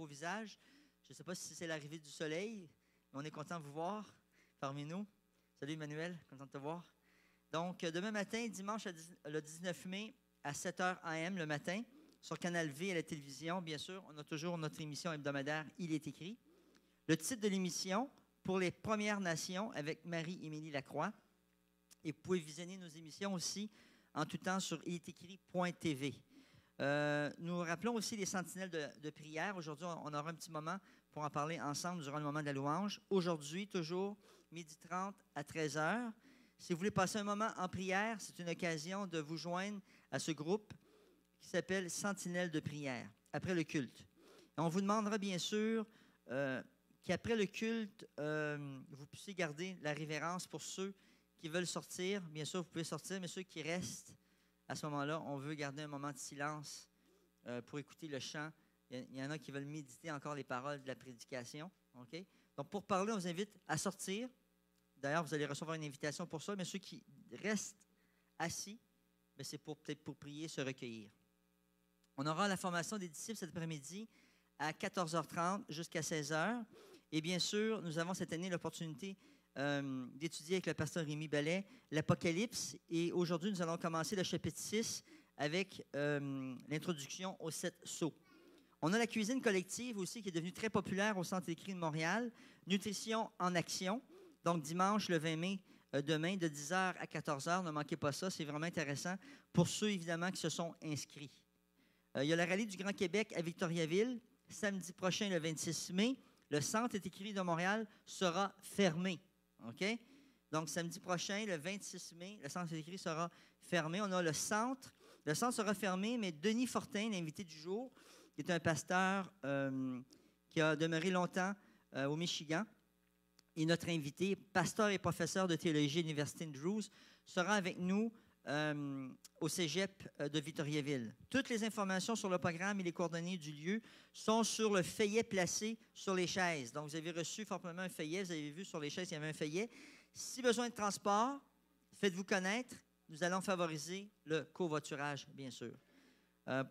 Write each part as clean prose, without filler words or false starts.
beaux visages. Je ne sais pas si c'est l'arrivée du soleil, mais on est content de vous voir parmi nous. Salut Emmanuel, content de te voir. Donc, demain matin, dimanche le 19 mai, à 7h AM le matin, sur Canal V à la télévision, bien sûr, on a toujours notre émission hebdomadaire « Il est écrit ». Le titre de l'émission, « Pour les Premières Nations » avec Marie-Émilie Lacroix. Et vous pouvez visionner nos émissions aussi en tout temps sur ilétécrit.tv. Nous rappelons aussi les sentinelles de prière. Aujourd'hui, on aura un petit moment pour en parler ensemble durant le moment de la louange. Aujourd'hui, toujours, 12h30 à 13h. Si vous voulez passer un moment en prière, c'est une occasion de vous joindre à ce groupe qui s'appelle Sentinelles de prière, après le culte. Et on vous demandera bien sûr qu'après le culte, vous puissiez garder la révérence pour ceux qui veulent sortir. Bien sûr, vous pouvez sortir, mais ceux qui restent, à ce moment-là, on veut garder un moment de silence pour écouter le chant. Il y en a qui veulent méditer encore les paroles de la prédication. Okay? Donc, pour parler, on vous invite à sortir. D'ailleurs, vous allez recevoir une invitation pour ça, mais ceux qui restent assis, c'est peut-être pour prier, se recueillir. On aura la formation des disciples cet après-midi à 14h30 jusqu'à 16h. Et bien sûr, nous avons cette année l'opportunité d'étudier avec le pasteur Rémi Ballet l'Apocalypse. Et aujourd'hui, nous allons commencer le chapitre 6 avec l'introduction aux 7 sceaux. On a la cuisine collective aussi qui est devenue très populaire au Centre écrit de Montréal. Nutrition en action. Donc, dimanche, le 20 mai, demain, de 10h à 14h. Ne manquez pas ça, c'est vraiment intéressant pour ceux, évidemment, qui se sont inscrits. Il y a la rallye du Grand Québec à Victoriaville, samedi prochain, le 26 mai. Le Centre écrit de Montréal sera fermé. OK? Donc, samedi prochain, le 26 mai, le Centre écrit sera fermé. On a le centre. Le centre sera fermé, mais Denis Fortin, l'invité du jour, qui est un pasteur qui a demeuré longtemps au Michigan, et notre invité, pasteur et professeur de théologie à l'Université Andrews, sera avec nous au cégep de Victoriaville. Toutes les informations sur le programme et les coordonnées du lieu sont sur le feuillet placé sur les chaises. Donc, vous avez reçu fort probablement un feuillet. Vous avez vu sur les chaises, il y avait un feuillet. Si besoin de transport, faites-vous connaître. Nous allons favoriser le covoiturage, bien sûr.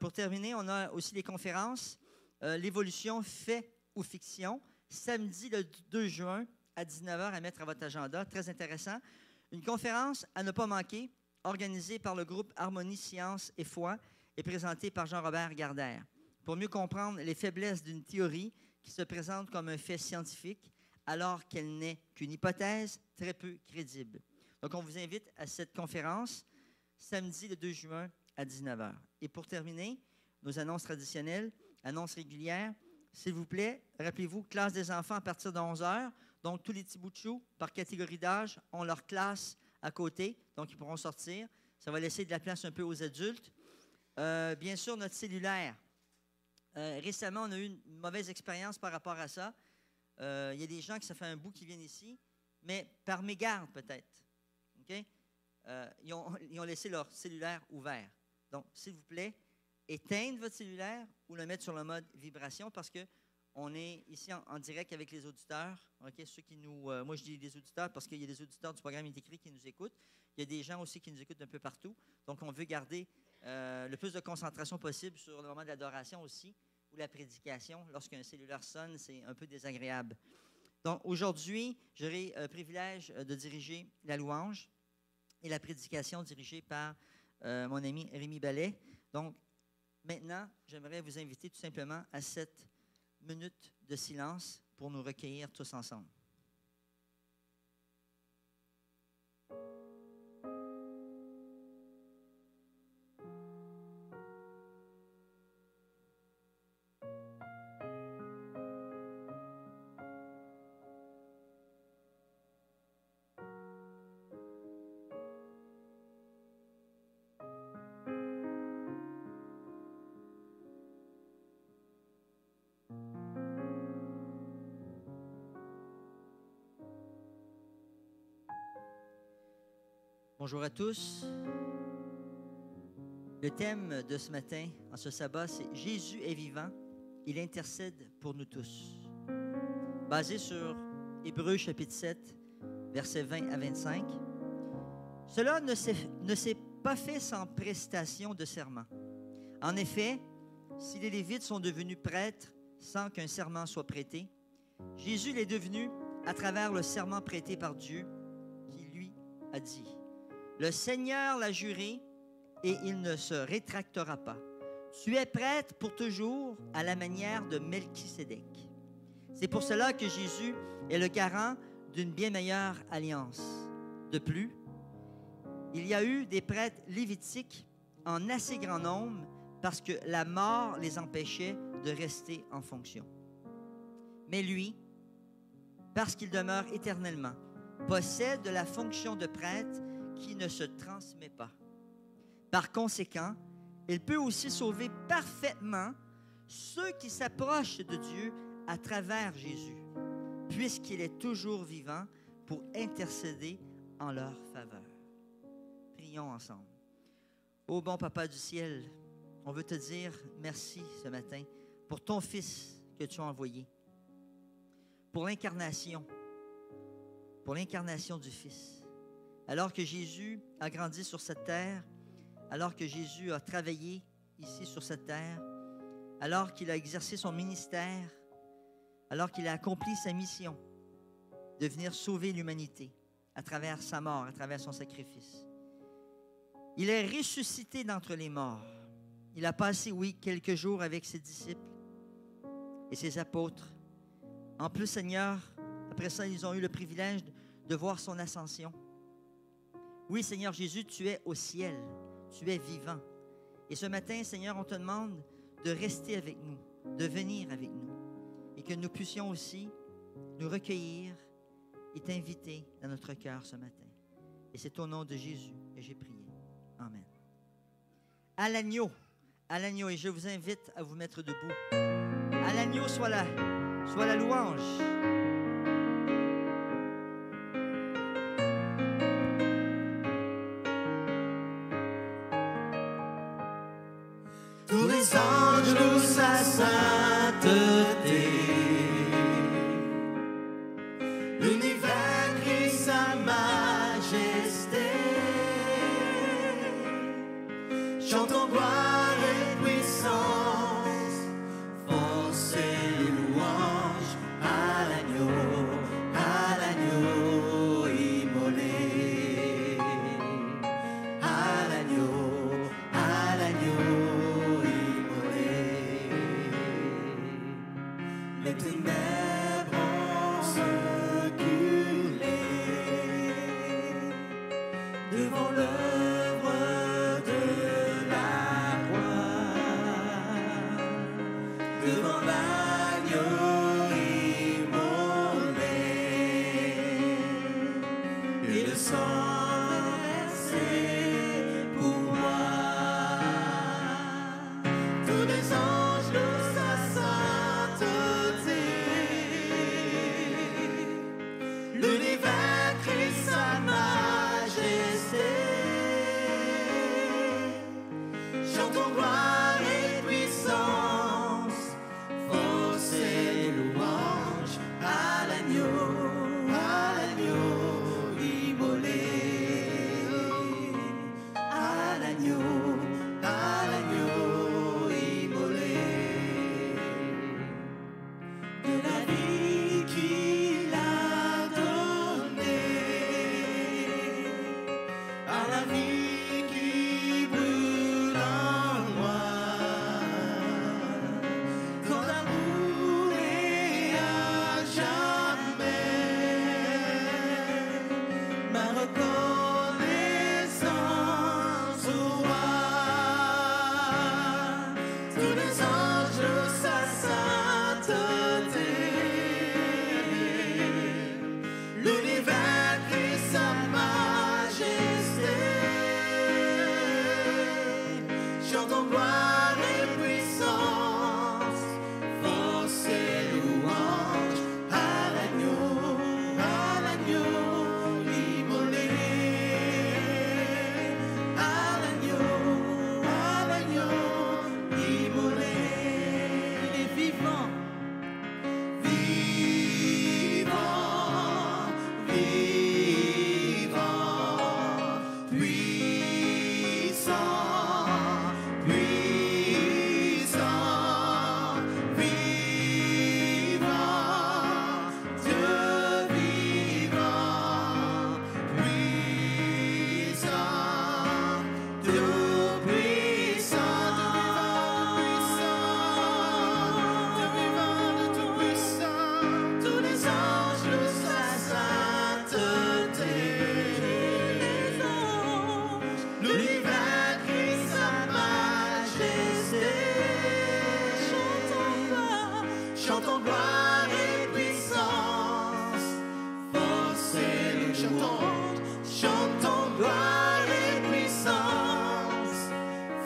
Pour terminer, on a aussi les conférences. L'évolution fait ou fiction, samedi le 2 juin à 19h à mettre à votre agenda. Très intéressant. Une conférence à ne pas manquer, organisée par le groupe Harmonie, Science et Foi et présentée par Jean-Robert Gardère. Pour mieux comprendre les faiblesses d'une théorie qui se présente comme un fait scientifique alors qu'elle n'est qu'une hypothèse très peu crédible. Donc, on vous invite à cette conférence samedi le 2 juin à 19h. Et pour terminer, nos annonces traditionnelles, annonces régulières. S'il vous plaît, rappelez-vous, classe des enfants à partir de 11h. Donc, tous les petits bouts de chou, par catégorie d'âge, ont leur classe à côté. Donc, ils pourront sortir. Ça va laisser de la place un peu aux adultes. Bien sûr, notre cellulaire. Récemment, on a eu une mauvaise expérience par rapport à ça. Il y a des gens qui ça fait un bout qui viennent ici, mais par mégarde peut-être. Okay? Ils ont laissé leur cellulaire ouvert. Donc, s'il vous plaît, éteindre votre cellulaire ou le mettre sur le mode vibration parce qu'on est ici en direct avec les auditeurs. Okay? Ceux qui nous, moi, je dis les auditeurs parce qu'il y a des auditeurs du programme Il est écrit qui nous écoutent. Il y a des gens aussi qui nous écoutent d'un peu partout. Donc, on veut garder le plus de concentration possible sur le moment de l'adoration aussi ou la prédication. Lorsqu'un cellulaire sonne, c'est un peu désagréable. Donc, aujourd'hui, j'aurai le privilège de diriger la louange et la prédication dirigée par mon ami Rémi Ballet. Donc, maintenant, j'aimerais vous inviter tout simplement à cette minute de silence pour nous recueillir tous ensemble. Bonjour à tous. Le thème de ce matin, en ce sabbat, c'est « Jésus est vivant, il intercède pour nous tous ». Basé sur Hébreux chapitre 7, versets 20 à 25. Cela ne s'est pas fait sans prestation de serment. En effet, si les Lévites sont devenus prêtres sans qu'un serment soit prêté. Jésus l'est devenu à travers le serment prêté par Dieu qui lui a dit. Le Seigneur l'a juré et il ne se rétractera pas. Tu es prêtre pour toujours à la manière de Melchisédek. C'est pour cela que Jésus est le garant d'une bien meilleure alliance. De plus, il y a eu des prêtres lévitiques en assez grand nombre parce que la mort les empêchait de rester en fonction. Mais lui, parce qu'il demeure éternellement, possède la fonction de prêtre qui ne se transmet pas. Par conséquent, il peut aussi sauver parfaitement ceux qui s'approchent de Dieu à travers Jésus, puisqu'il est toujours vivant pour intercéder en leur faveur. Prions ensemble. Ô bon Papa du ciel, on veut te dire merci ce matin pour ton Fils que tu as envoyé, pour l'incarnation du Fils. Alors que Jésus a grandi sur cette terre, alors que Jésus a travaillé ici sur cette terre, alors qu'il a exercé son ministère, alors qu'il a accompli sa mission de venir sauver l'humanité à travers sa mort, à travers son sacrifice. Il est ressuscité d'entre les morts. Il a passé, oui, quelques jours avec ses disciples et ses apôtres. En plus, Seigneur, après ça, ils ont eu le privilège de voir son ascension. Oui, Seigneur Jésus, tu es au ciel, tu es vivant. Et ce matin, Seigneur, on te demande de rester avec nous, de venir avec nous, et que nous puissions aussi nous recueillir et t'inviter dans notre cœur ce matin. Et c'est au nom de Jésus que j'ai prié. Amen. À l'agneau, et je vous invite à vous mettre debout. À l'agneau soit la louange. Tous les anges louent sa sainteté. L'univers crie sa majesté. Chantons gloire et puissance, force et louange à l'agneau immolé. À l'agneau immolé. Les ténèbres ont reculé devant l'œuvre de la croix, devant l'agneau immolé et le sang versé pour moi. Tous les anges louent sa sainteté. chantons gloire et puissance, force et louange, chantons gloire et puissance,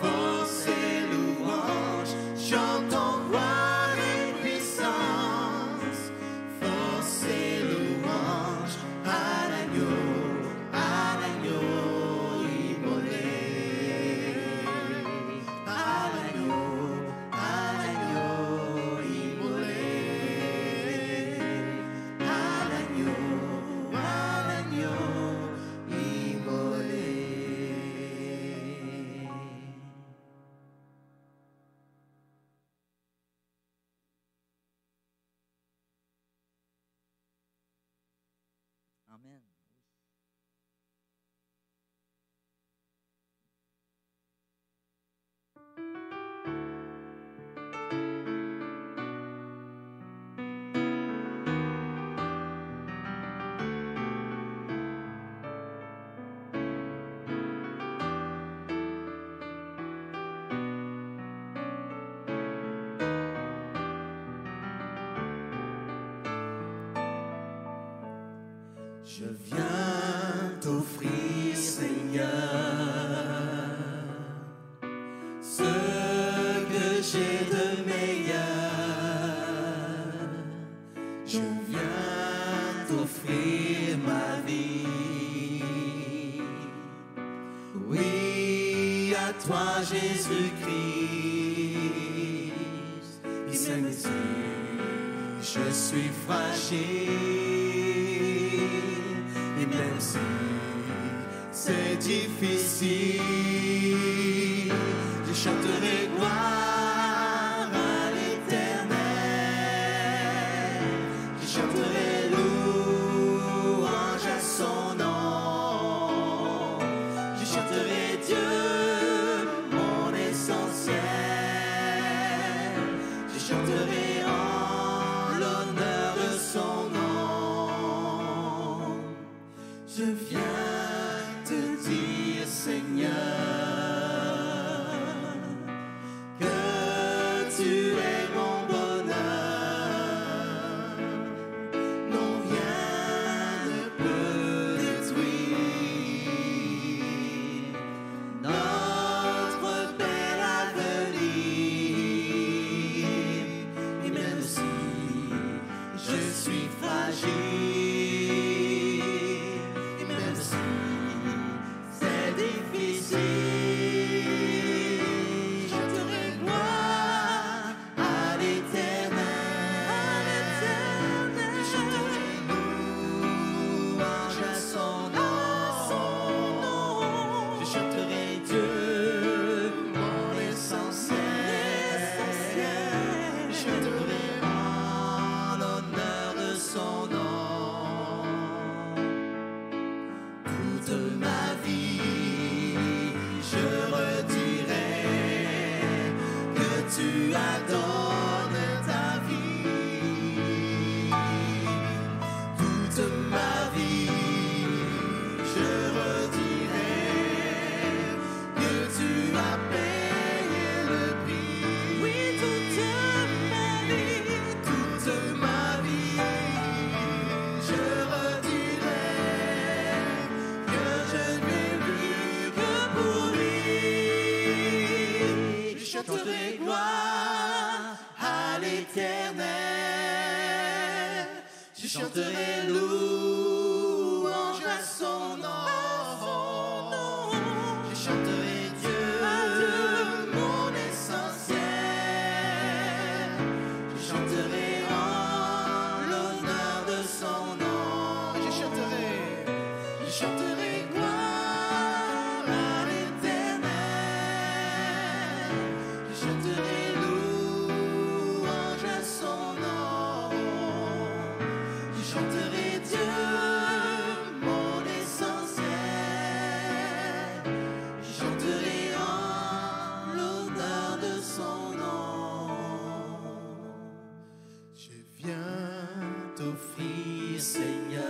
force et louange, chantons gloire et puissance, force et louange à l'agneau immolé, à l'agneau immolé, à l'agneau immolé. Amen. Je viens t'offrir, Seigneur, ce que j'ai de meilleur. Je viens t'offrir ma vie. Oui, à toi, Jésus-Christ. Et même si je suis fragile, et même si c'est difficile, je chanterai gloire à l'Éternel. Je chanterai louange à son nom. Je chanterai Dieu, mon essentiel. Je chanterai en l'honneur de son nom. Je viens te dire, Seigneur, que tu es mon bonheur. Non, rien ne peut détruire notre bel avenir. Et même si je suis fragile, je chanterai louange à son nom. Je chanterai Dieu, mon essentiel. Je chanterai en l'honneur de son nom. Je chanterai gloire à l'Éternel. Je chanterai louange à son nom. Je chanterai Dieu, mon essentiel. Je chanterai en l'honneur de son nom. Je viens t'offrir, Seigneur,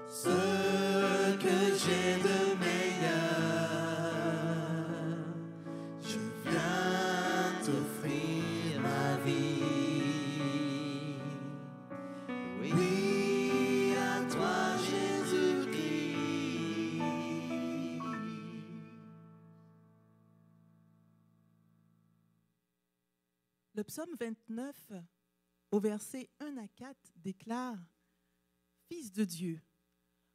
ce que j'ai de meilleur. Je viens t'offrir Le psaume 29, au verset 1 à 4, déclare « Fils de Dieu,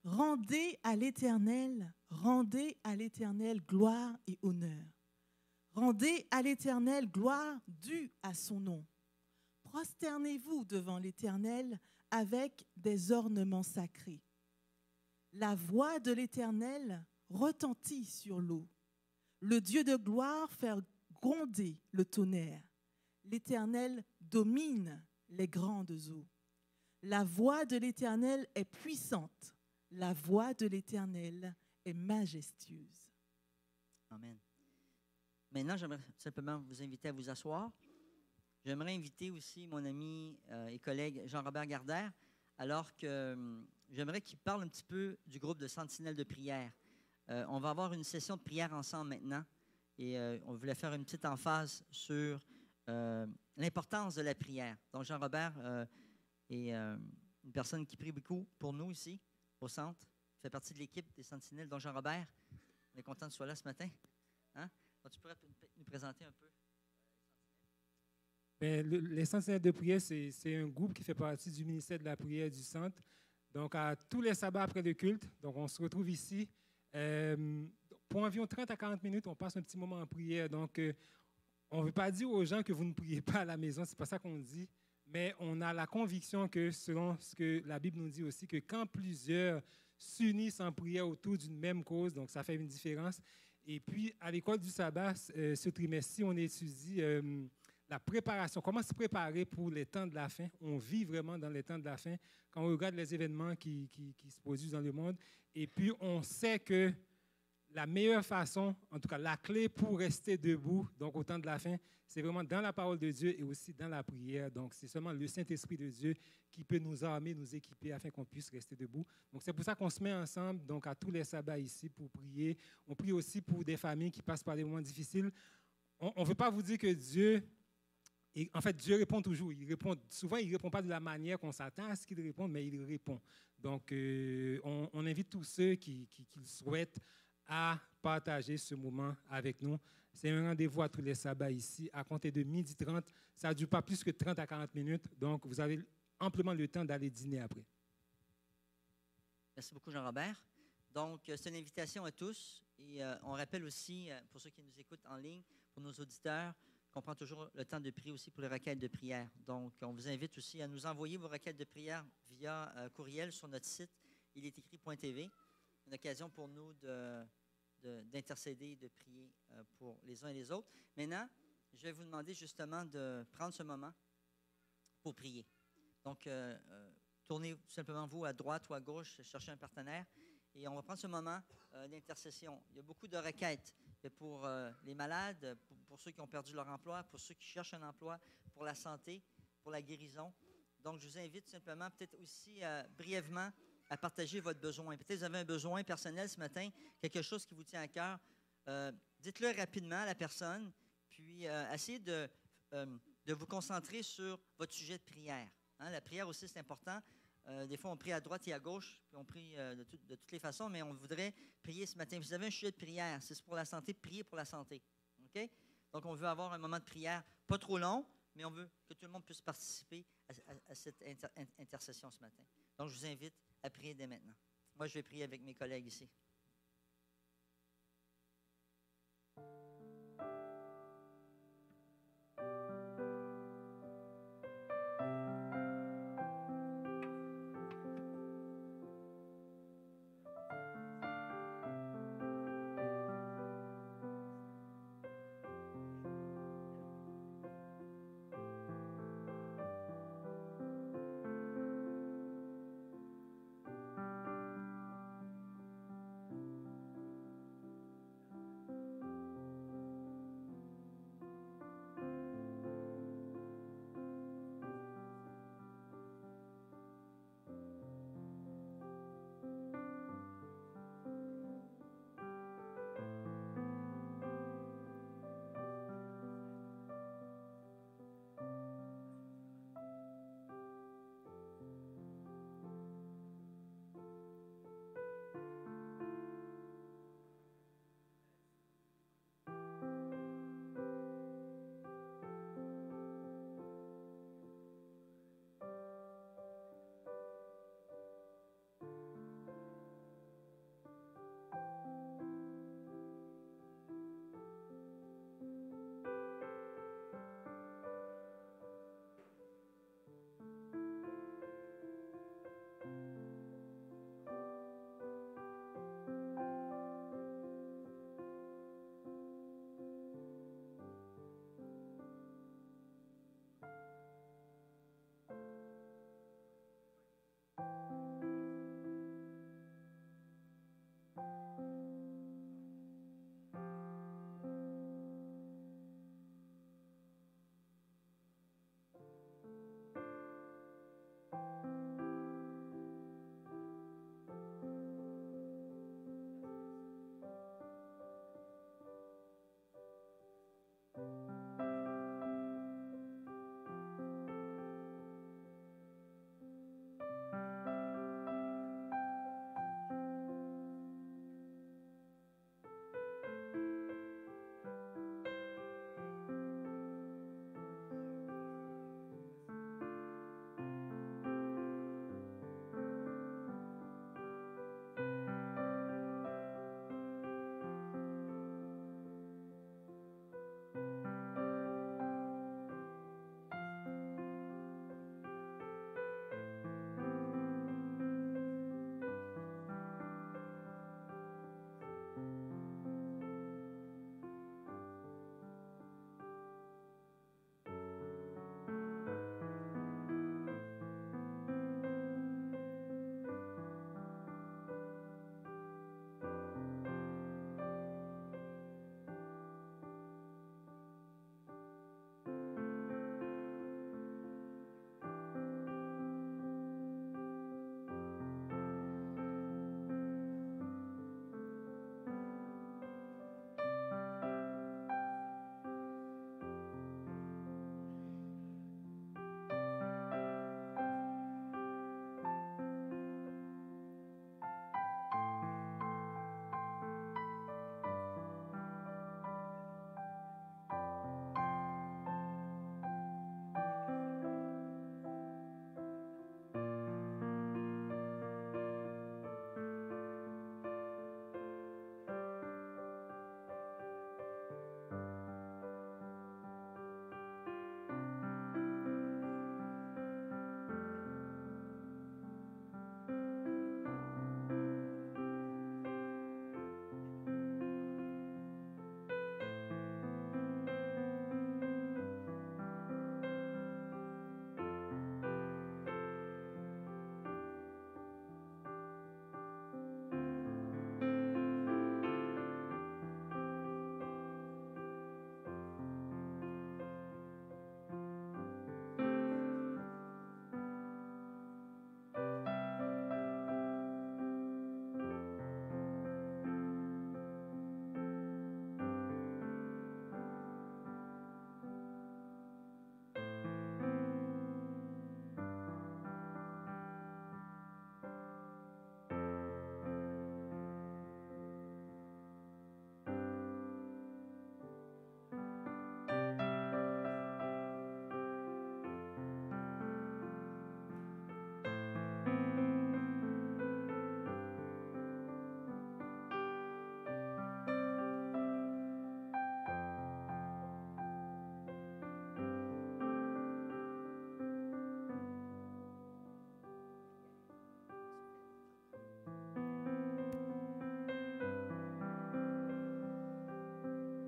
rendez à l'Éternel gloire et honneur. Rendez à l'Éternel gloire due à son nom. Prosternez-vous devant l'Éternel avec des ornements sacrés. La voix de l'Éternel retentit sur l'eau. Le Dieu de gloire fait gronder le tonnerre. L'Éternel domine les grandes eaux. La voix de l'Éternel est puissante. La voix de l'Éternel est majestueuse. » Amen. Maintenant, j'aimerais simplement vous inviter à vous asseoir. J'aimerais inviter aussi mon ami et collègue Jean-Robert Gardère, alors que j'aimerais qu'il parle un petit peu du groupe de sentinelles de prière. On va avoir une session de prière ensemble maintenant et on voulait faire une petite emphase sur l'importance de la prière. Donc, Jean-Robert est une personne qui prie beaucoup pour nous ici, au centre. Il fait partie de l'équipe des sentinelles. Donc, Jean-Robert, on est content que tu sois là ce matin. Hein? Donc, tu pourrais nous présenter un peu? Bien, les sentinelles de prière, c'est un groupe qui fait partie du ministère de la prière du centre. Donc, à tous les sabbats après le culte, donc on se retrouve ici. Pour environ 30 à 40 minutes, on passe un petit moment en prière. Donc, on ne veut pas dire aux gens que vous ne priez pas à la maison, ce n'est pas ça qu'on dit. Mais on a la conviction que, selon ce que la Bible nous dit aussi, que quand plusieurs s'unissent en prière autour d'une même cause, donc ça fait une différence. Et puis, à l'école du sabbat, ce trimestre-ci, on étudie la préparation, comment se préparer pour les temps de la fin. On vit vraiment dans les temps de la fin quand on regarde les événements qui se produisent dans le monde. Et puis, on sait que la meilleure façon, en tout cas la clé pour rester debout, donc au temps de la fin, c'est vraiment dans la parole de Dieu et aussi dans la prière. Donc, c'est seulement le Saint-Esprit de Dieu qui peut nous armer, nous équiper afin qu'on puisse rester debout. Donc, c'est pour ça qu'on se met ensemble, donc à tous les sabbats ici pour prier. On prie aussi pour des familles qui passent par des moments difficiles. On ne veut pas vous dire que Dieu... Et en fait, Dieu répond toujours. Souvent, il ne répond pas de la manière qu'on s'attend à ce qu'il réponde, mais il répond. Donc, on invite tous ceux qui le souhaitent à partager ce moment avec nous. C'est un rendez-vous à tous les sabbats ici, à compter de 12h30. Ça ne dure pas plus que 30 à 40 minutes, donc vous avez amplement le temps d'aller dîner après. Merci beaucoup, Jean-Robert. Donc, c'est une invitation à tous. Et on rappelle aussi, pour ceux qui nous écoutent en ligne, pour nos auditeurs, qu'on prend toujours le temps de prier aussi pour les requêtes de prière. Donc, on vous invite aussi à nous envoyer vos requêtes de prière via courriel sur notre site il est écrit.tv. Une occasion pour nous d'intercéder, de prier pour les uns et les autres. Maintenant, je vais vous demander justement de prendre ce moment pour prier. Donc, tournez tout simplement vous à droite ou à gauche, cherchez un partenaire et on va prendre ce moment d'intercession. Il y a beaucoup de requêtes. Il y a pour les malades, pour ceux qui ont perdu leur emploi, pour ceux qui cherchent un emploi, pour la santé, pour la guérison. Donc, je vous invite simplement peut-être aussi brièvement à partager votre besoin. Peut-être que vous avez un besoin personnel ce matin, quelque chose qui vous tient à cœur. Dites-le rapidement à la personne, puis essayez de vous concentrer sur votre sujet de prière. Hein, la prière aussi, c'est important. Des fois, on prie à droite et à gauche, puis on prie de toutes les façons, mais on voudrait prier ce matin. Vous avez un sujet de prière, c'est pour la santé, priez pour la santé. OK? Donc, on veut avoir un moment de prière pas trop long, mais on veut que tout le monde puisse participer à cette intercession ce matin. Donc, je vous invite à prier dès maintenant. Moi, je vais prier avec mes collègues ici.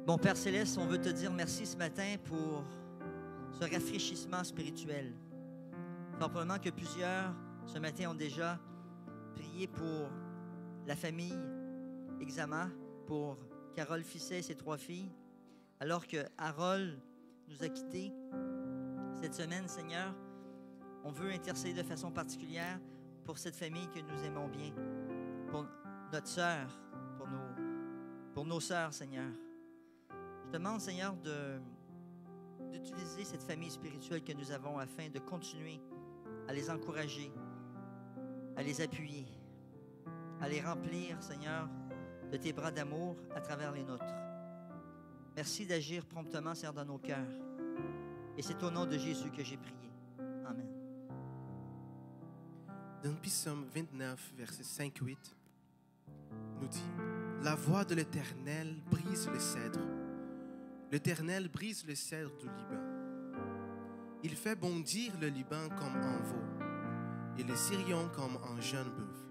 Bon Père Céleste, on veut te dire merci ce matin pour ce rafraîchissement spirituel. Fort probablement que plusieurs, ce matin, ont déjà prié pour la famille Exama, pour Carole Fisset et ses 3 filles, alors que Harold nous a quittés cette semaine, Seigneur. On veut intercéder de façon particulière pour cette famille que nous aimons bien, pour notre sœur, pour nos sœurs, Seigneur. Je te demande, Seigneur, d'utiliser cette famille spirituelle que nous avons afin de continuer à les encourager, à les appuyer, à les remplir, Seigneur, de tes bras d'amour à travers les nôtres. Merci d'agir promptement, Seigneur, dans nos cœurs. Et c'est au nom de Jésus que j'ai prié. Amen. Dans le psaume 29, verset 5-8, nous dit « La voix de l'Éternel brise le cèdre. L'Éternel brise le cèdre du Liban. Il fait bondir le Liban comme un veau et le Sirion comme un jeune buffle.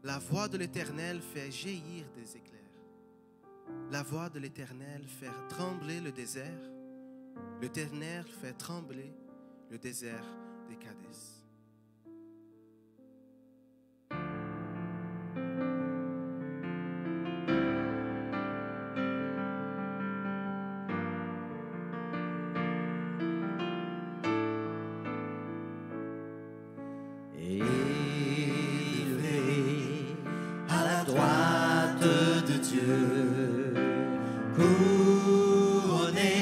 La voix de l'Éternel fait jaillir des éclairs. La voix de l'Éternel fait trembler le désert. L'Éternel fait trembler le désert des Kadès. » Élevé à la droite de Dieu, couronné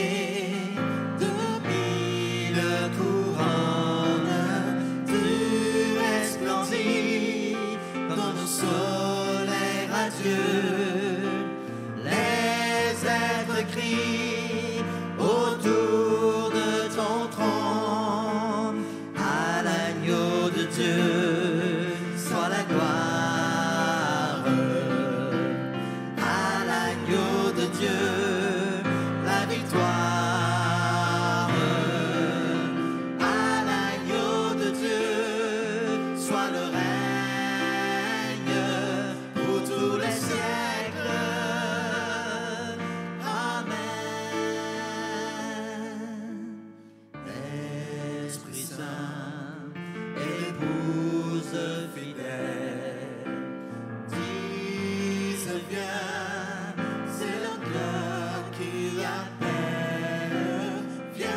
de 1000 couronnes, tu resplendis comme un soleil radieux. Les êtres crient autour de ton trône, à l'agneau de Dieu soit la gloire, à l'agneau de Dieu la victoire, à l'agneau de Dieu soit le règne pour tous les siècles. Amen. Esprit Saint et l'épouse fidèle disent viens, c'est leur cœur qui appelle. Viens,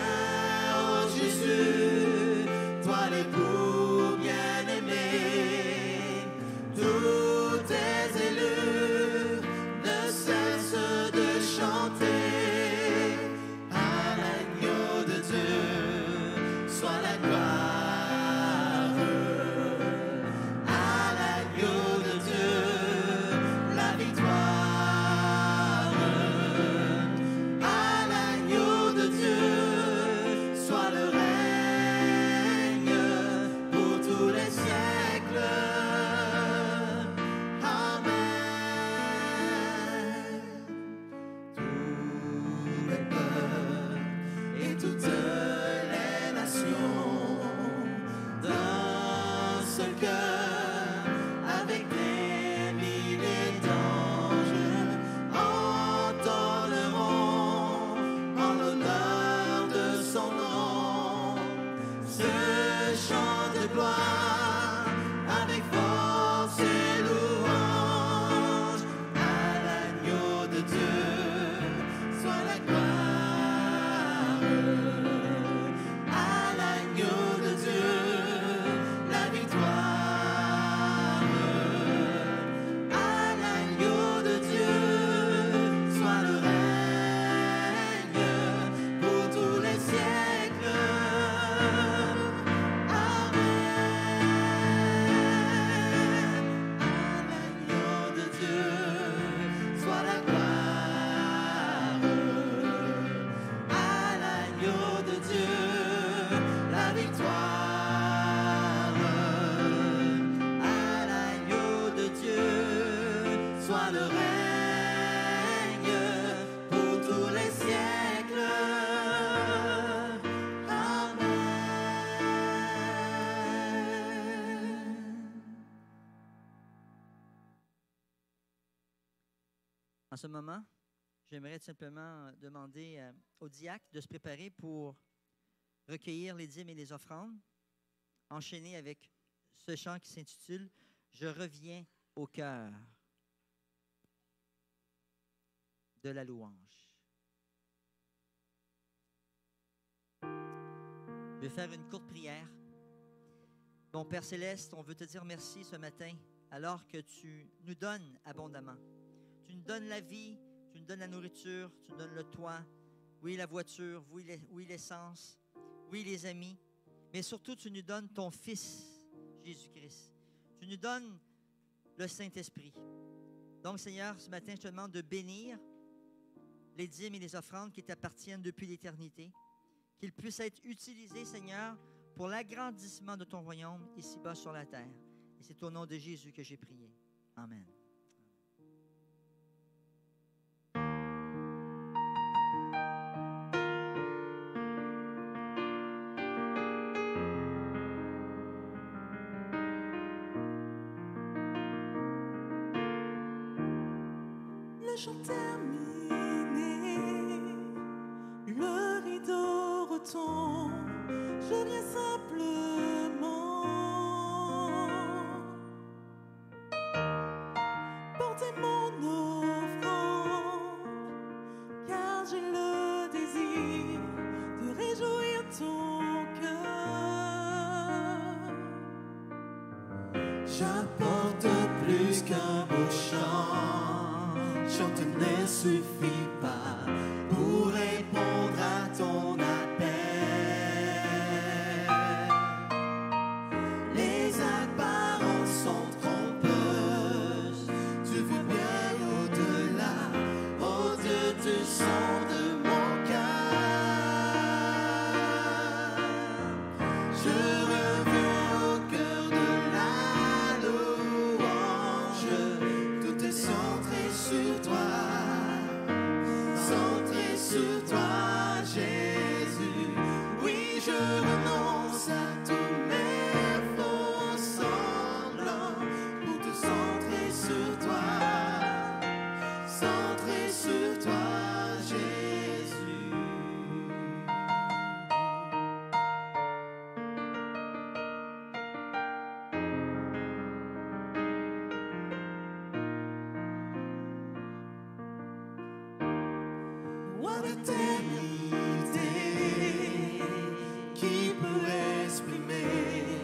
oh Jésus, toi l'époux bien-aimé, tous tes élus ne cessent de chanter. À l'agneau de Dieu soit la gloire, à l'agneau de Dieu la victoire, à l'agneau de Dieu soit le règne pour tous les siècles. Amen. Tous les peuples et toutes les nations d'un seul cœur, avec des milliers d'anges, entendront en l'honneur de son nom ce chant de gloire avec force et louange. À l'agneau de Dieu soit la gloire, à l'agneau de Dieu la victoire, à l'agneau de Dieu soit le règne pour tous les siècles. En ce moment, j'aimerais tout simplement demander au diacre de se préparer pour recueillir les dîmes et les offrandes, enchaîner avec ce chant qui s'intitule « Je reviens au cœur de la louange ». Je vais faire une courte prière. Mon Père Céleste, on veut te dire merci ce matin alors que tu nous donnes abondamment. Tu nous donnes la vie, tu nous donnes la nourriture, tu nous donnes le toit, oui, la voiture, oui, l'essence, oui, les amis, mais surtout, tu nous donnes ton Fils, Jésus-Christ. Tu nous donnes le Saint-Esprit. Donc, Seigneur, ce matin, je te demande de bénir les dîmes et les offrandes qui t'appartiennent depuis l'éternité, qu'ils puissent être utilisés, Seigneur, pour l'agrandissement de ton royaume ici-bas sur la terre. Et c'est au nom de Jésus que j'ai prié. Amen. Le chant terminé, le rideau retombe, je viens simplement porter mon offrande, car j'ai le désir de réjouir ton cœur. J'apporte plus qu'un beau chant, chanter ne suffit pas pour répondre à ton appel. Les apparences sont trompeuses, tu veux bien au-delà, au-delà du son de mon cœur. Je reviens au cœur de la louange, tout est centré sur toi, Jésus. Oui, je renonce à tous mes faux semblants pour te centrer sur toi, Jésus. Roi d'éternité, qui peut exprimer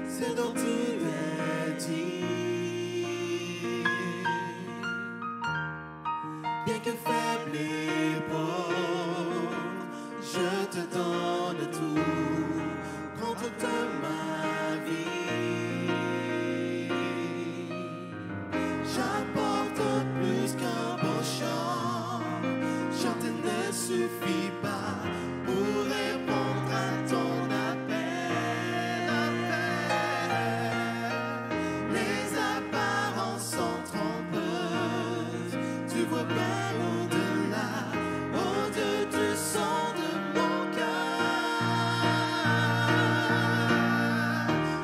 ce dont tu as dit? Bien que faible et pauvre, je te donne tout, prends toute ma vie. J'apporte plus qu'un beau chant, chanter ne suffit pas pour répondre à ton appel. Les apparences sont trompeuses, tu vois bien au-delà, au-delà du son de mon cœur.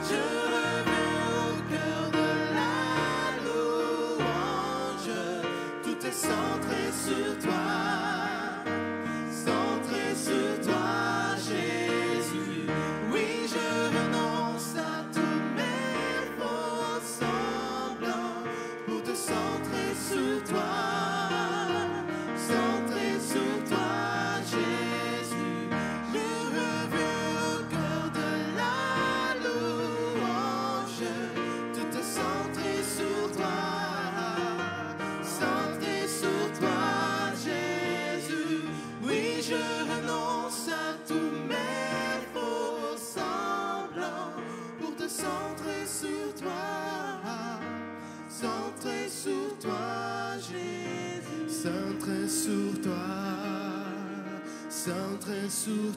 Je reviens au cœur de la louange, tout est centré sur toi, Jésus. Oui, je renonce à tous mes faux semblants pour te centrer sur toi, Jésus. Je reviens au cœur de la louange, tout est centré sur toi, Jésus. Oui, je renonce à tous mes faux semblants pour te centrer sur toi, Jésus. Centré sur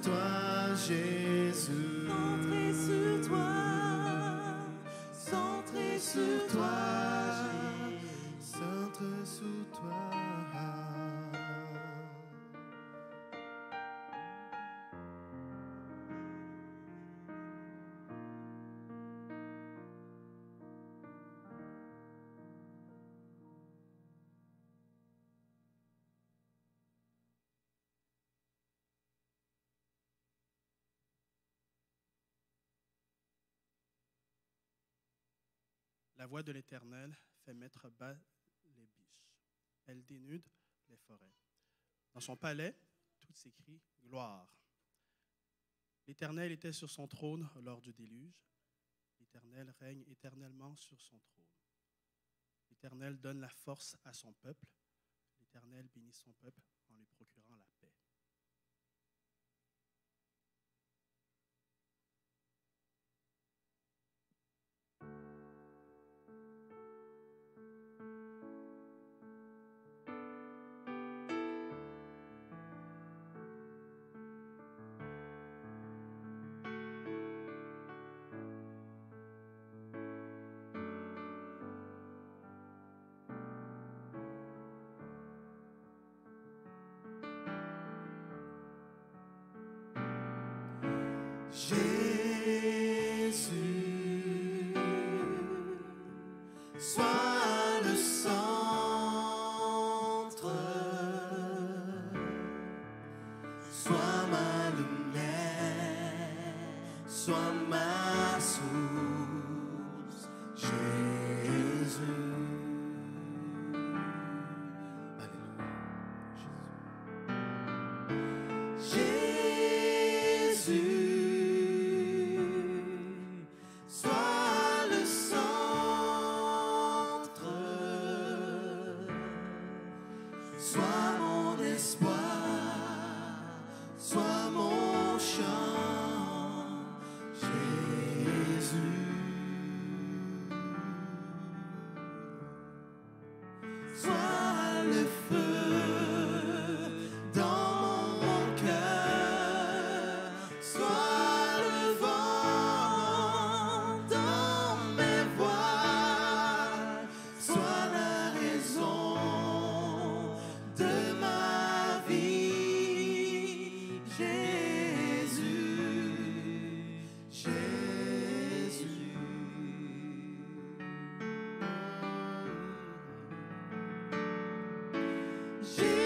toi, Jésus. Centré sur toi, centré sur toi. La voix de l'Éternel fait mettre bas les biches. Elle dénude les forêts. Dans son palais, tout s'écrie « Gloire ». L'Éternel était sur son trône lors du déluge. L'Éternel règne éternellement sur son trône. L'Éternel donne la force à son peuple. L'Éternel bénit son peuple en lui procurant la paix. Jésus, sois le centre, sois ma lumière, sois ma source, Jésus. Alléluia. Jésus. Sois le centre, sois mon espoir, sois mon chant, Jésus. Sois le feu dans mon cœur, sois le vent dans mes voiles, sois la raison de ma vie, Jésus, Jésus. Jésus,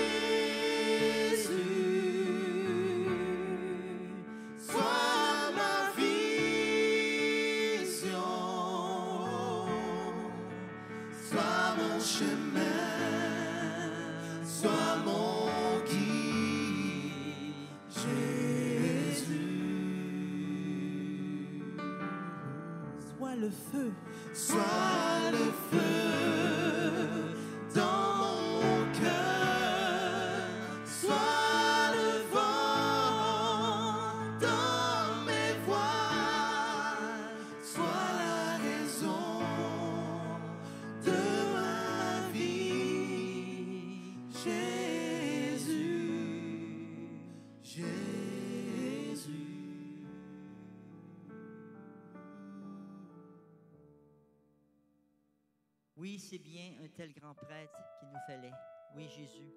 sois ma vision, sois mon chemin, sois mon guide, Jésus. Sois le feu. Sois le feu dans mon cœur, sois le vent dans mes voiles, sois la raison de ma vie, Jésus, Jésus. Oui, c'est bien un tel grand prêtre qu'il nous fallait. Oui, Jésus.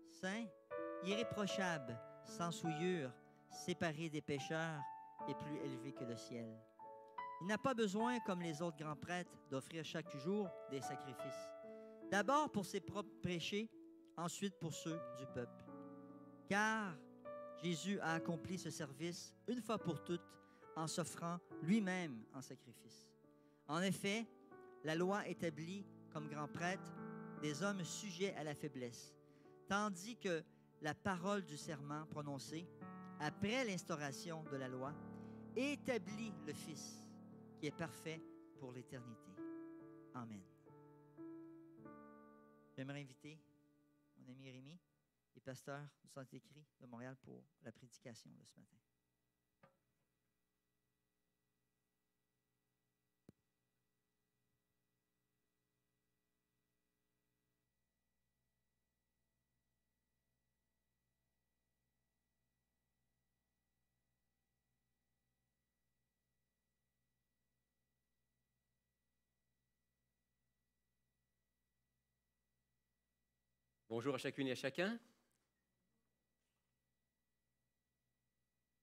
Saint, irréprochable, sans souillure, séparé des pécheurs et plus élevé que le ciel. Il n'a pas besoin, comme les autres grands prêtres, d'offrir chaque jour des sacrifices. D'abord pour ses propres péchés, ensuite pour ceux du peuple. Car Jésus a accompli ce service une fois pour toutes en s'offrant lui-même en sacrifice. En effet, la loi établit comme grand prêtre des hommes sujets à la faiblesse, tandis que la parole du serment prononcé après l'instauration de la loi établit le Fils qui est parfait pour l'éternité. Amen. J'aimerais inviter mon ami Rémi et pasteur du Saint-Écrit de Montréal pour la prédication de ce matin. Bonjour à chacune et à chacun.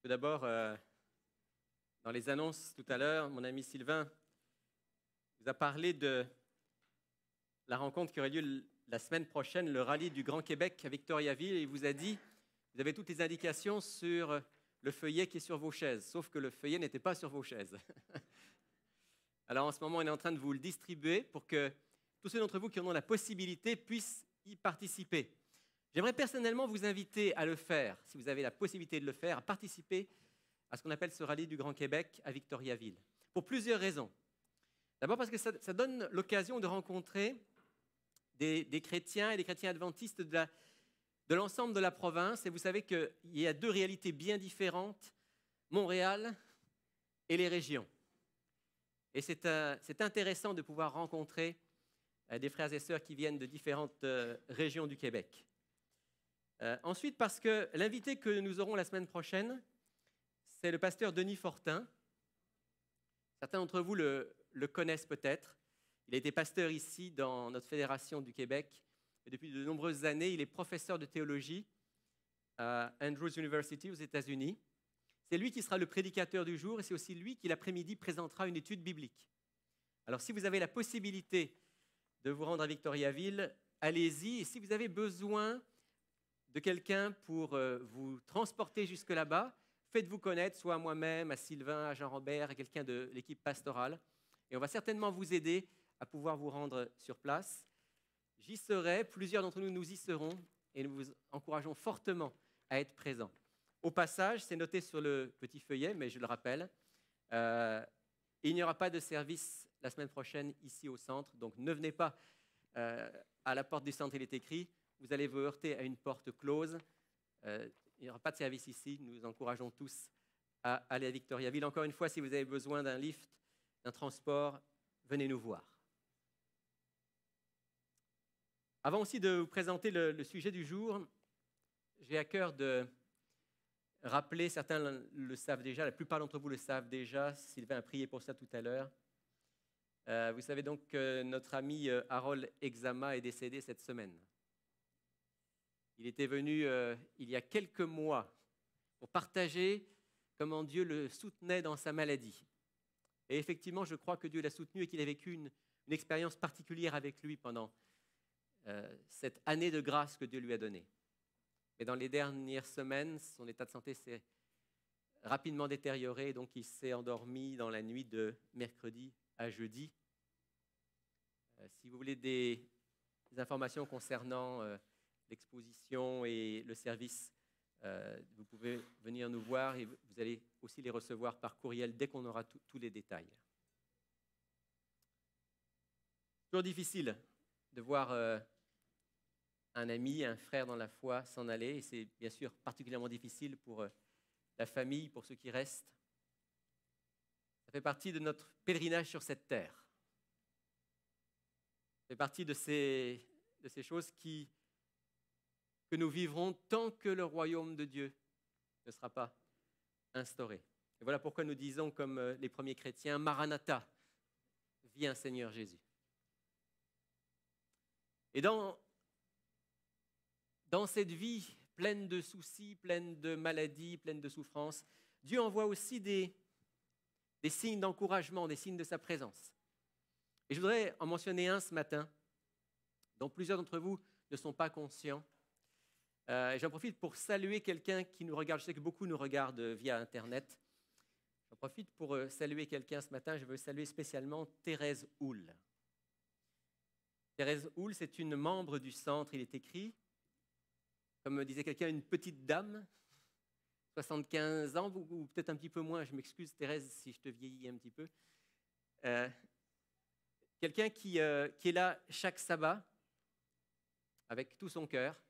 Tout d'abord, dans les annonces tout à l'heure, mon ami Sylvain vous a parlé de la rencontre qui aurait lieu la semaine prochaine, le rallye du Grand Québec à Victoriaville, et il vous a dit, vous avez toutes les indications sur le feuillet qui est sur vos chaises, sauf que le feuillet n'était pas sur vos chaises. Alors en ce moment, on est en train de vous le distribuer pour que tous ceux d'entre vous qui en ont la possibilité puissent y participer. J'aimerais personnellement vous inviter à le faire, si vous avez la possibilité de le faire, à participer à ce qu'on appelle ce rallye du Grand Québec à Victoriaville, pour plusieurs raisons. D'abord parce que ça donne l'occasion de rencontrer des chrétiens et des chrétiens adventistes de l'ensemble de la province. Et vous savez qu'il y a deux réalités bien différentes, Montréal et les régions. Et c'est intéressant de pouvoir rencontrer des frères et sœurs qui viennent de différentes régions du Québec. Ensuite, parce que l'invité que nous aurons la semaine prochaine, c'est le pasteur Denis Fortin. Certains d'entre vous le connaissent peut-être. Il a été pasteur ici dans notre fédération du Québec. Et depuis de nombreuses années, il est professeur de théologie à Andrews University aux États-Unis. C'est lui qui sera le prédicateur du jour et c'est aussi lui qui l'après-midi présentera une étude biblique. Alors si vous avez la possibilité de vous rendre à Victoriaville, allez-y. Et si vous avez besoin de quelqu'un pour vous transporter jusque là-bas, faites-vous connaître, soit à moi-même, à Sylvain, à Jean-Robert, à quelqu'un de l'équipe pastorale. Et on va certainement vous aider à pouvoir vous rendre sur place. J'y serai, plusieurs d'entre nous y serons et nous vous encourageons fortement à être présents. Au passage, c'est noté sur le petit feuillet, mais je le rappelle, il n'y aura pas de service la semaine prochaine ici au centre, donc ne venez pas à la porte du centre, il est écrit, vous allez vous heurter à une porte close. Il n'y aura pas de service ici, nous vous encourageons tous à aller à Victoriaville. Encore une fois, si vous avez besoin d'un lift, d'un transport, venez nous voir. Avant aussi de vous présenter le sujet du jour, j'ai à cœur de rappeler, certains le savent déjà, la plupart d'entre vous le savent déjà, Sylvain a prié pour ça tout à l'heure. Vous savez donc que notre ami Harold Exama est décédé cette semaine. Il était venu il y a quelques mois pour partager comment Dieu le soutenait dans sa maladie. Et effectivement, je crois que Dieu l'a soutenu et qu'il a vécu une expérience particulière avec lui pendant cette année de grâce que Dieu lui a donnée. Mais dans les dernières semaines, son état de santé s'est rapidement détérioré, donc il s'est endormi dans la nuit de mercredi à jeudi. Si vous voulez des informations concernant l'exposition et le service, vous pouvez venir nous voir et vous allez aussi les recevoir par courriel dès qu'on aura tous les détails. Toujours difficile de voir un ami, un frère dans la foi s'en aller, et c'est bien sûr particulièrement difficile pour la famille, pour ceux qui restent. Ça fait partie de notre pèlerinage sur cette terre. Ça fait partie de ces choses que nous vivrons tant que le royaume de Dieu ne sera pas instauré. Et voilà pourquoi nous disons, comme les premiers chrétiens, Maranatha, viens Seigneur Jésus. Et dans cette vie pleine de soucis, pleine de maladies, pleine de souffrances, Dieu envoie aussi des signes d'encouragement, des signes de sa présence. Et je voudrais en mentionner un ce matin, dont plusieurs d'entre vous ne sont pas conscients. J'en profite pour saluer quelqu'un qui nous regarde. Je sais que beaucoup nous regardent via Internet. J'en profite pour saluer quelqu'un ce matin. Je veux saluer spécialement Thérèse Houle. Thérèse Houle, c'est une membre du centre. Il est écrit, comme me disait quelqu'un, une petite dame, 75 ans, ou peut-être un petit peu moins. Je m'excuse, Thérèse, si je te vieillis un petit peu. Quelqu'un qui est là chaque sabbat, avec tout son cœur.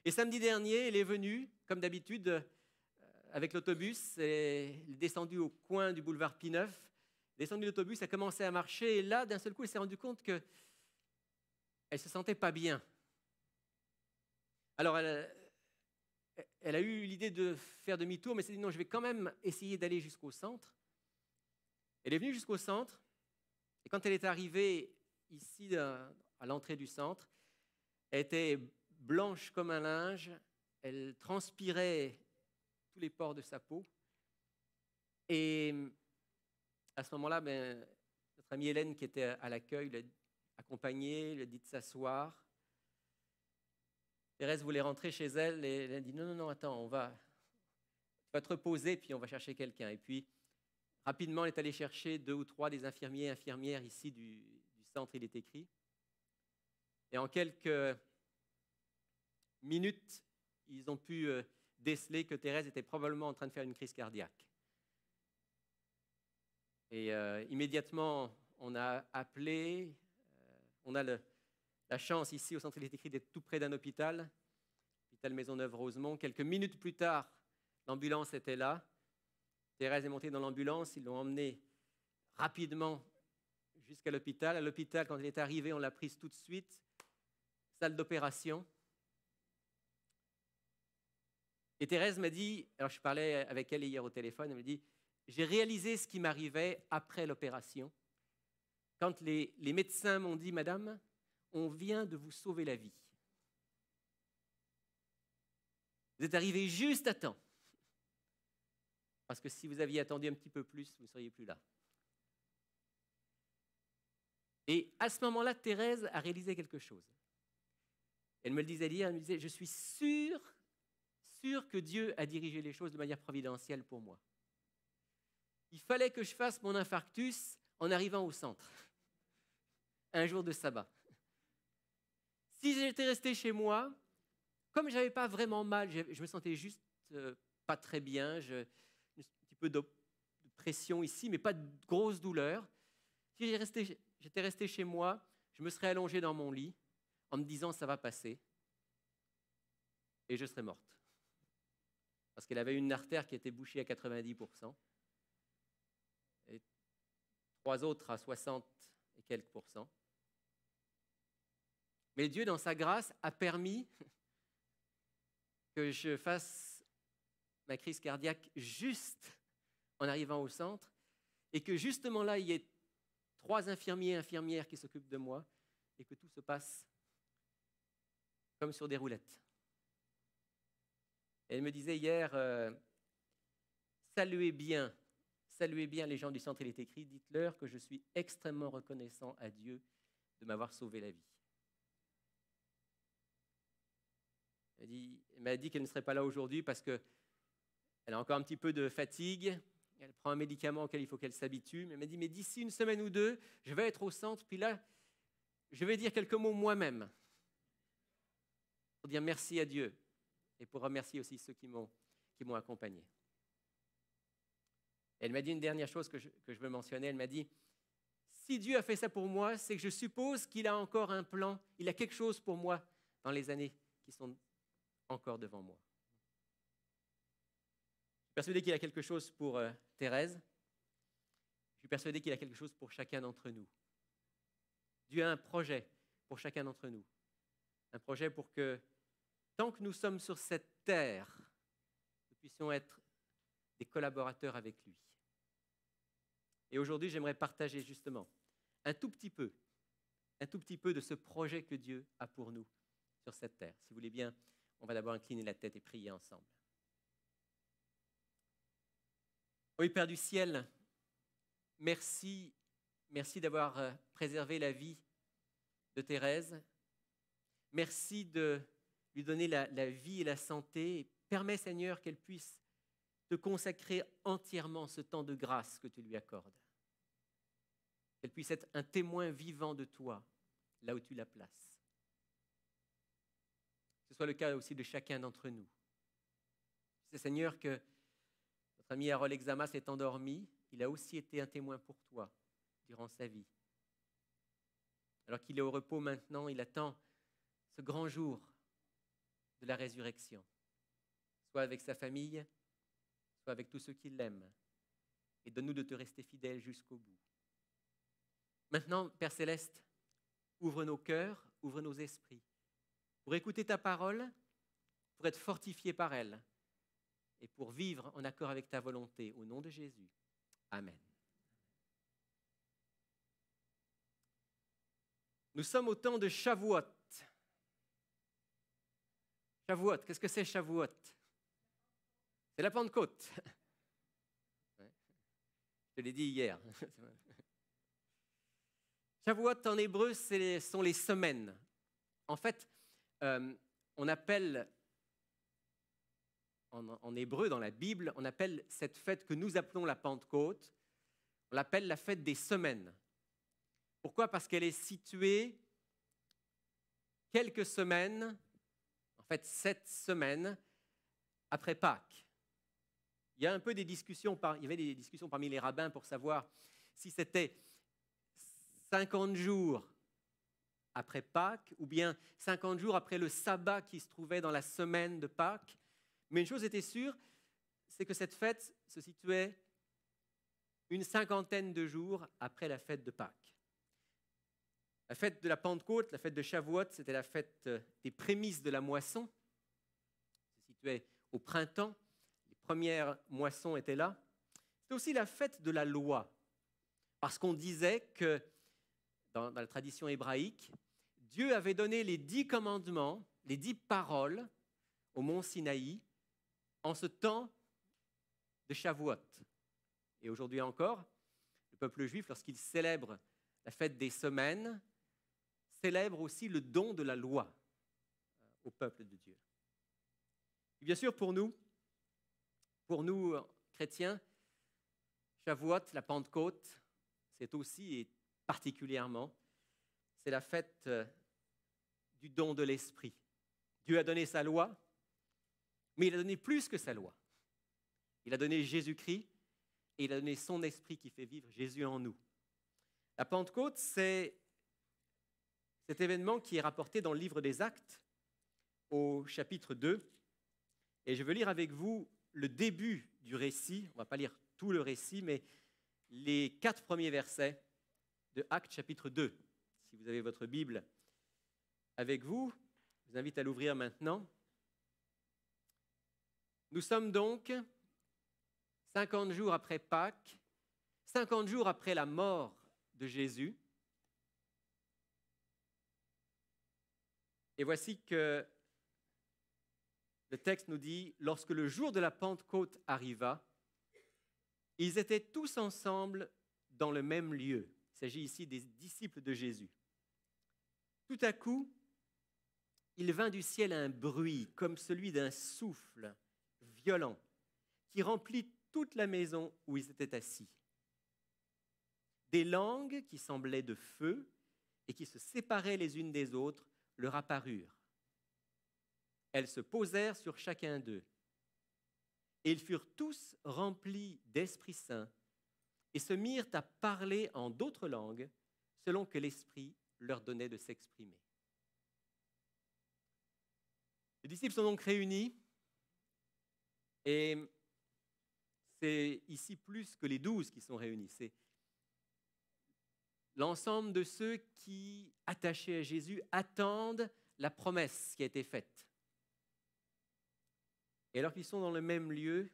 Et samedi dernier, elle est venue, comme d'habitude, avec l'autobus. Elle est descendue au coin du boulevard Pie-IX. Descendue de l'autobus, elle a commencé à marcher. Et là, d'un seul coup, elle s'est rendue compte qu'elle ne se sentait pas bien. Alors, elle a eu l'idée de faire demi-tour, mais elle s'est dit non, je vais quand même essayer d'aller jusqu'au centre. Elle est venue jusqu'au centre. Et quand elle est arrivée ici, à l'entrée du centre, elle était blanche comme un linge, elle transpirait tous les pores de sa peau. Et à ce moment-là, notre amie Hélène, qui était à l'accueil, l'a accompagnée, lui a dit de s'asseoir. Thérèse voulait rentrer chez elle et elle a dit non, attends, tu vas te reposer, puis on va chercher quelqu'un. Et puis, Rapidement, on est allé chercher 2 ou 3 des infirmiers et infirmières ici du centre, il est écrit. Et en quelques minutes, ils ont pu déceler que Thérèse était probablement en train de faire une crise cardiaque. Et immédiatement, on a appelé. On a la chance ici au centre, il est écrit, d'être tout près d'un hôpital, l'hôpital Maisonneuve-Rosemont. Quelques minutes plus tard, l'ambulance était là. Thérèse est montée dans l'ambulance, ils l'ont emmenée rapidement jusqu'à l'hôpital. À l'hôpital, quand elle est arrivée, on l'a prise tout de suite. Salle d'opération. Et Thérèse m'a dit, alors je parlais avec elle hier au téléphone, elle m'a dit, j'ai réalisé ce qui m'arrivait après l'opération. Quand les médecins m'ont dit, Madame, on vient de vous sauver la vie. Vous êtes arrivée juste à temps. Parce que si vous aviez attendu un petit peu plus, vous ne seriez plus là. Et à ce moment-là, Thérèse a réalisé quelque chose. Elle me le disait hier, elle me disait, je suis sûre que Dieu a dirigé les choses de manière providentielle pour moi. Il fallait que je fasse mon infarctus en arrivant au centre, un jour de sabbat. Si j'étais resté chez moi, comme je n'avais pas vraiment mal, je me sentais juste pas très bien, un petit peu de pression ici, mais pas de grosse douleur. Si j'étais resté chez moi, je me serais allongé dans mon lit en me disant ça va passer et je serais morte. Parce qu'elle avait une artère qui était bouchée à 90%. Et 3 autres à 60 et quelques %. Mais Dieu, dans sa grâce, a permis que je fasse ma crise cardiaque juste en arrivant au centre et que justement là, il y ait 3 infirmiers et infirmières qui s'occupent de moi et que tout se passe comme sur des roulettes. Et elle me disait hier, saluez bien les gens du centre, il est écrit, dites-leur que je suis extrêmement reconnaissant à Dieu de m'avoir sauvé la vie. Elle m'a dit qu'elle ne serait pas là aujourd'hui parce qu'elle a encore un petit peu de fatigue, elle prend un médicament auquel il faut qu'elle s'habitue, mais elle m'a dit, mais d'ici une semaine ou 2, je vais être au centre, puis là, je vais dire quelques mots moi-même pour dire merci à Dieu et pour remercier aussi ceux qui m'ont accompagné. Elle m'a dit une dernière chose que je veux mentionner. Elle m'a dit, si Dieu a fait ça pour moi, c'est que je suppose qu'il a encore un plan, il a quelque chose pour moi dans les années qui sont encore devant moi. Je suis persuadé qu'il a quelque chose pour Thérèse. Je suis persuadé qu'il a quelque chose pour chacun d'entre nous. Dieu a un projet pour chacun d'entre nous. Un projet pour que, tant que nous sommes sur cette terre, nous puissions être des collaborateurs avec lui. Et aujourd'hui, j'aimerais partager justement un tout petit peu de ce projet que Dieu a pour nous sur cette terre. Si vous voulez bien, on va d'abord incliner la tête et prier ensemble. Oui, Père du ciel, merci d'avoir préservé la vie de Thérèse. Merci de lui donner la vie et la santé. Permets, Seigneur, qu'elle puisse te consacrer entièrement ce temps de grâce que tu lui accordes. Qu'elle puisse être un témoin vivant de toi, là où tu la places. Que ce soit le cas aussi de chacun d'entre nous. C'est, Seigneur, que notre ami Harold Exama s'est endormi. Il a aussi été un témoin pour toi durant sa vie. Alors qu'il est au repos maintenant, il attend ce grand jour de la résurrection, soit avec sa famille, soit avec tous ceux qui l'aiment. Et donne-nous de te rester fidèles jusqu'au bout. Maintenant, Père Céleste, ouvre nos cœurs, ouvre nos esprits, pour écouter ta parole, pour être fortifiés par elle, et pour vivre en accord avec ta volonté. Au nom de Jésus. Amen. Nous sommes au temps de Shavuot. Shavuot, qu'est-ce que c'est Shavuot? C'est la Pentecôte. Je te l'ai dit hier. Shavuot en hébreu, ce sont les semaines. En fait, on appelle, en hébreu, dans la Bible, on appelle cette fête que nous appelons la Pentecôte, On l'appelle la fête des semaines. Pourquoi? Parce qu'elle est située quelques semaines, en fait 7 semaines, après Pâques. Il y a un peu des discussions, il y avait des discussions parmi les rabbins pour savoir si c'était 50 jours après Pâques ou bien 50 jours après le sabbat qui se trouvait dans la semaine de Pâques. Mais une chose était sûre, c'est que cette fête se situait une 50aine de jours après la fête de Pâques. La fête de la Pentecôte, la fête de Shavuot, c'était la fête des prémices de la moisson. Elle se situait au printemps. Les premières moissons étaient là. C'était aussi la fête de la loi. Parce qu'on disait que, dans la tradition hébraïque, Dieu avait donné les 10 commandements, les 10 paroles au mont Sinaï en ce temps de Shavuot. Et aujourd'hui encore, le peuple juif, lorsqu'il célèbre la fête des semaines, célèbre aussi le don de la loi au peuple de Dieu. Et bien sûr, pour nous chrétiens, Shavuot, la Pentecôte, c'est aussi et particulièrement, c'est la fête du don de l'Esprit. Dieu a donné sa loi, mais il a donné plus que sa loi. Il a donné Jésus-Christ et il a donné son Esprit qui fait vivre Jésus en nous. La Pentecôte, c'est cet événement qui est rapporté dans le livre des Actes, au chapitre 2. Et je veux lire avec vous le début du récit. On ne va pas lire tout le récit, mais les 4 premiers versets de Actes chapitre 2. Si vous avez votre Bible avec vous, je vous invite à l'ouvrir maintenant. Nous sommes donc 50 jours après Pâques, 50 jours après la mort de Jésus. Et voici que le texte nous dit, lorsque le jour de la Pentecôte arriva, ils étaient tous ensemble dans le même lieu. Il s'agit ici des disciples de Jésus. Tout à coup, il vint du ciel un bruit comme celui d'un souffle violent qui remplit toute la maison où ils étaient assis. Des langues qui semblaient de feu et qui se séparaient les unes des autres leur apparurent. Elles se posèrent sur chacun d'eux. Et ils furent tous remplis d'Esprit Saint et se mirent à parler en d'autres langues selon que l'Esprit leur donnait de s'exprimer. Les disciples sont donc réunis et c'est ici plus que les 12 qui sont réunis. C'est l'ensemble de ceux qui, attachés à Jésus, attendent la promesse qui a été faite. Et alors qu'ils sont dans le même lieu,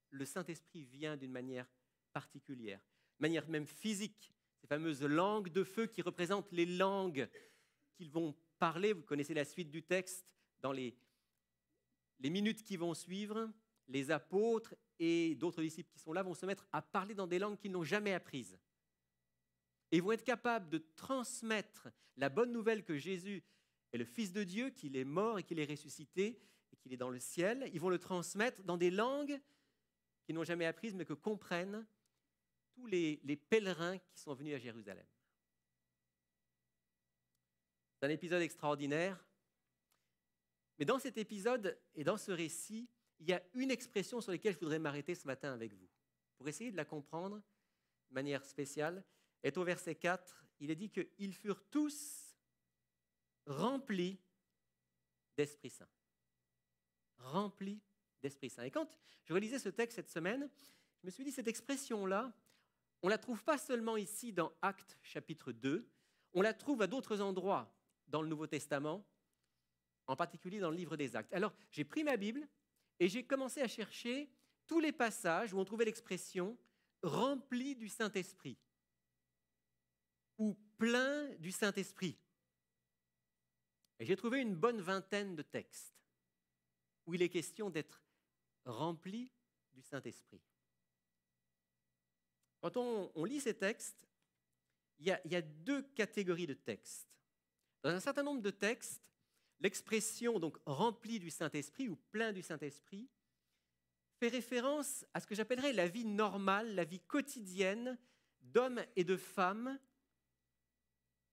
le Saint-Esprit vient d'une manière particulière, de manière même physique. Ces fameuses langues de feu qui représentent les langues qu'ils vont parler. Vous connaissez la suite du texte. Dans les minutes qui vont suivre, les apôtres et d'autres disciples qui sont là vont se mettre à parler dans des langues qu'ils n'ont jamais apprises. Et ils vont être capables de transmettre la bonne nouvelle que Jésus est le Fils de Dieu, qu'il est mort et qu'il est ressuscité et qu'il est dans le ciel. Ils vont le transmettre dans des langues qu'ils n'ont jamais apprises, mais que comprennent tous les pèlerins qui sont venus à Jérusalem. C'est un épisode extraordinaire. Mais dans cet épisode et dans ce récit, il y a une expression sur laquelle je voudrais m'arrêter ce matin avec vous, pour essayer de la comprendre de manière spéciale. Et au verset 4, il est dit qu'ils furent tous remplis d'Esprit Saint. Remplis d'Esprit Saint. Et quand je relisais ce texte cette semaine, je me suis dit, cette expression-là, on ne la trouve pas seulement ici dans Actes chapitre 2, on la trouve à d'autres endroits dans le Nouveau Testament, en particulier dans le livre des Actes. Alors, j'ai pris ma Bible et j'ai commencé à chercher tous les passages où on trouvait l'expression « rempli du Saint-Esprit » ou « plein du Saint-Esprit ». Et j'ai trouvé une bonne vingtaine de textes où il est question d'être rempli du Saint-Esprit. Quand on lit ces textes, il y a 2 catégories de textes. Dans un certain nombre de textes, l'expression donc rempli du Saint-Esprit ou plein du Saint-Esprit fait référence à ce que j'appellerais la vie normale, la vie quotidienne d'hommes et de femmes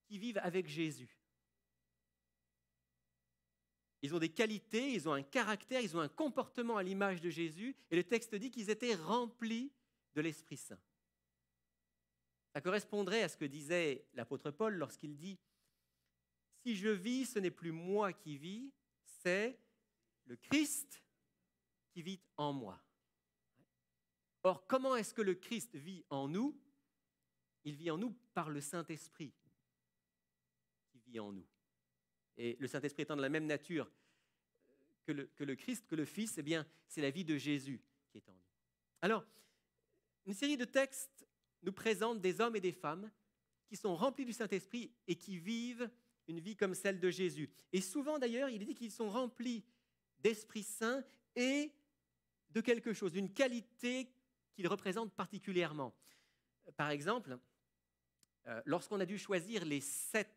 qui vivent avec Jésus. Ils ont des qualités, ils ont un caractère, ils ont un comportement à l'image de Jésus, et le texte dit qu'ils étaient remplis de l'Esprit Saint. Ça correspondrait à ce que disait l'apôtre Paul lorsqu'il dit « Si je vis, ce n'est plus moi qui vis, c'est le Christ qui vit en moi. » Or, comment est-ce que le Christ vit en nous? Il vit en nous par le Saint-Esprit qui vit en nous. Et le Saint-Esprit étant de la même nature que le Christ, que le Fils, eh bien, c'est la vie de Jésus qui est en nous. Alors, une série de textes nous présente des hommes et des femmes qui sont remplis du Saint-Esprit et qui vivent une vie comme celle de Jésus. Et souvent, d'ailleurs, il est dit qu'ils sont remplis d'Esprit Saint et de quelque chose, d'une qualité qu'ils représentent particulièrement. Par exemple, lorsqu'on a dû choisir les 7,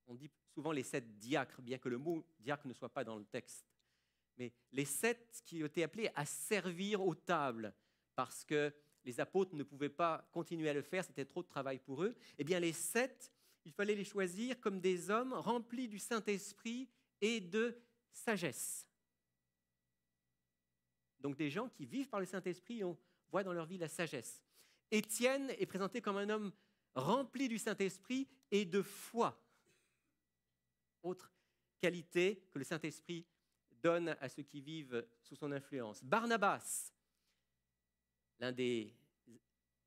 on dit souvent les 7 diacres, bien que le mot diacre ne soit pas dans le texte, mais les 7 qui étaient appelés à servir aux tables, parce que les apôtres ne pouvaient pas continuer à le faire, c'était trop de travail pour eux, eh bien les 7, il fallait les choisir comme des hommes remplis du Saint-Esprit et de sagesse. Donc des gens qui vivent par le Saint-Esprit et on voit dans leur vie la sagesse. Étienne est présenté comme un homme rempli du Saint-Esprit et de foi. Autre qualité que le Saint-Esprit donne à ceux qui vivent sous son influence. Barnabas, l'un des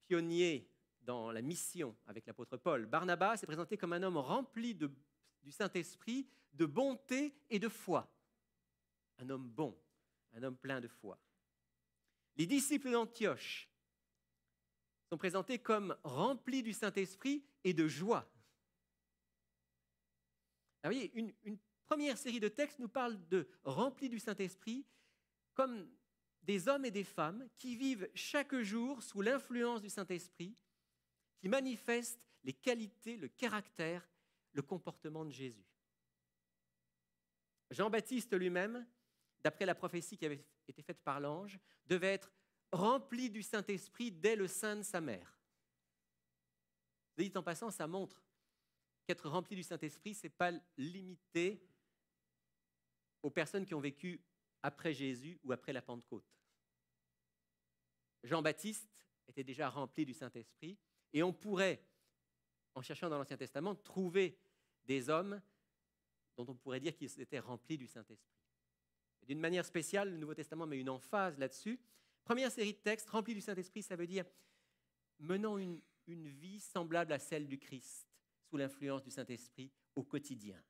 pionniers dans la mission avec l'apôtre Paul. Barnabas est présenté comme un homme rempli du Saint-Esprit, de bonté et de foi. Un homme bon, un homme plein de foi. Les disciples d'Antioche sont présentés comme remplis du Saint-Esprit et de joie. Alors, vous voyez, une première série de textes nous parle de remplis du Saint-Esprit comme des hommes et des femmes qui vivent chaque jour sous l'influence du Saint-Esprit, qui manifestent les qualités, le caractère, le comportement de Jésus. Jean-Baptiste lui-même, d'après la prophétie qui avait été faite par l'ange, devait être rempli du Saint-Esprit dès le sein de sa mère. Dit en passant, ça montre qu'être rempli du Saint-Esprit, ce n'est pas limité aux personnes qui ont vécu après Jésus ou après la Pentecôte. Jean-Baptiste était déjà rempli du Saint-Esprit et on pourrait, en cherchant dans l'Ancien Testament, trouver des hommes dont on pourrait dire qu'ils étaient remplis du Saint-Esprit. D'une manière spéciale, le Nouveau Testament met une emphase là-dessus. Première série de textes, remplis du Saint-Esprit, ça veut dire menant une vie semblable à celle du Christ, sous l'influence du Saint-Esprit au quotidien.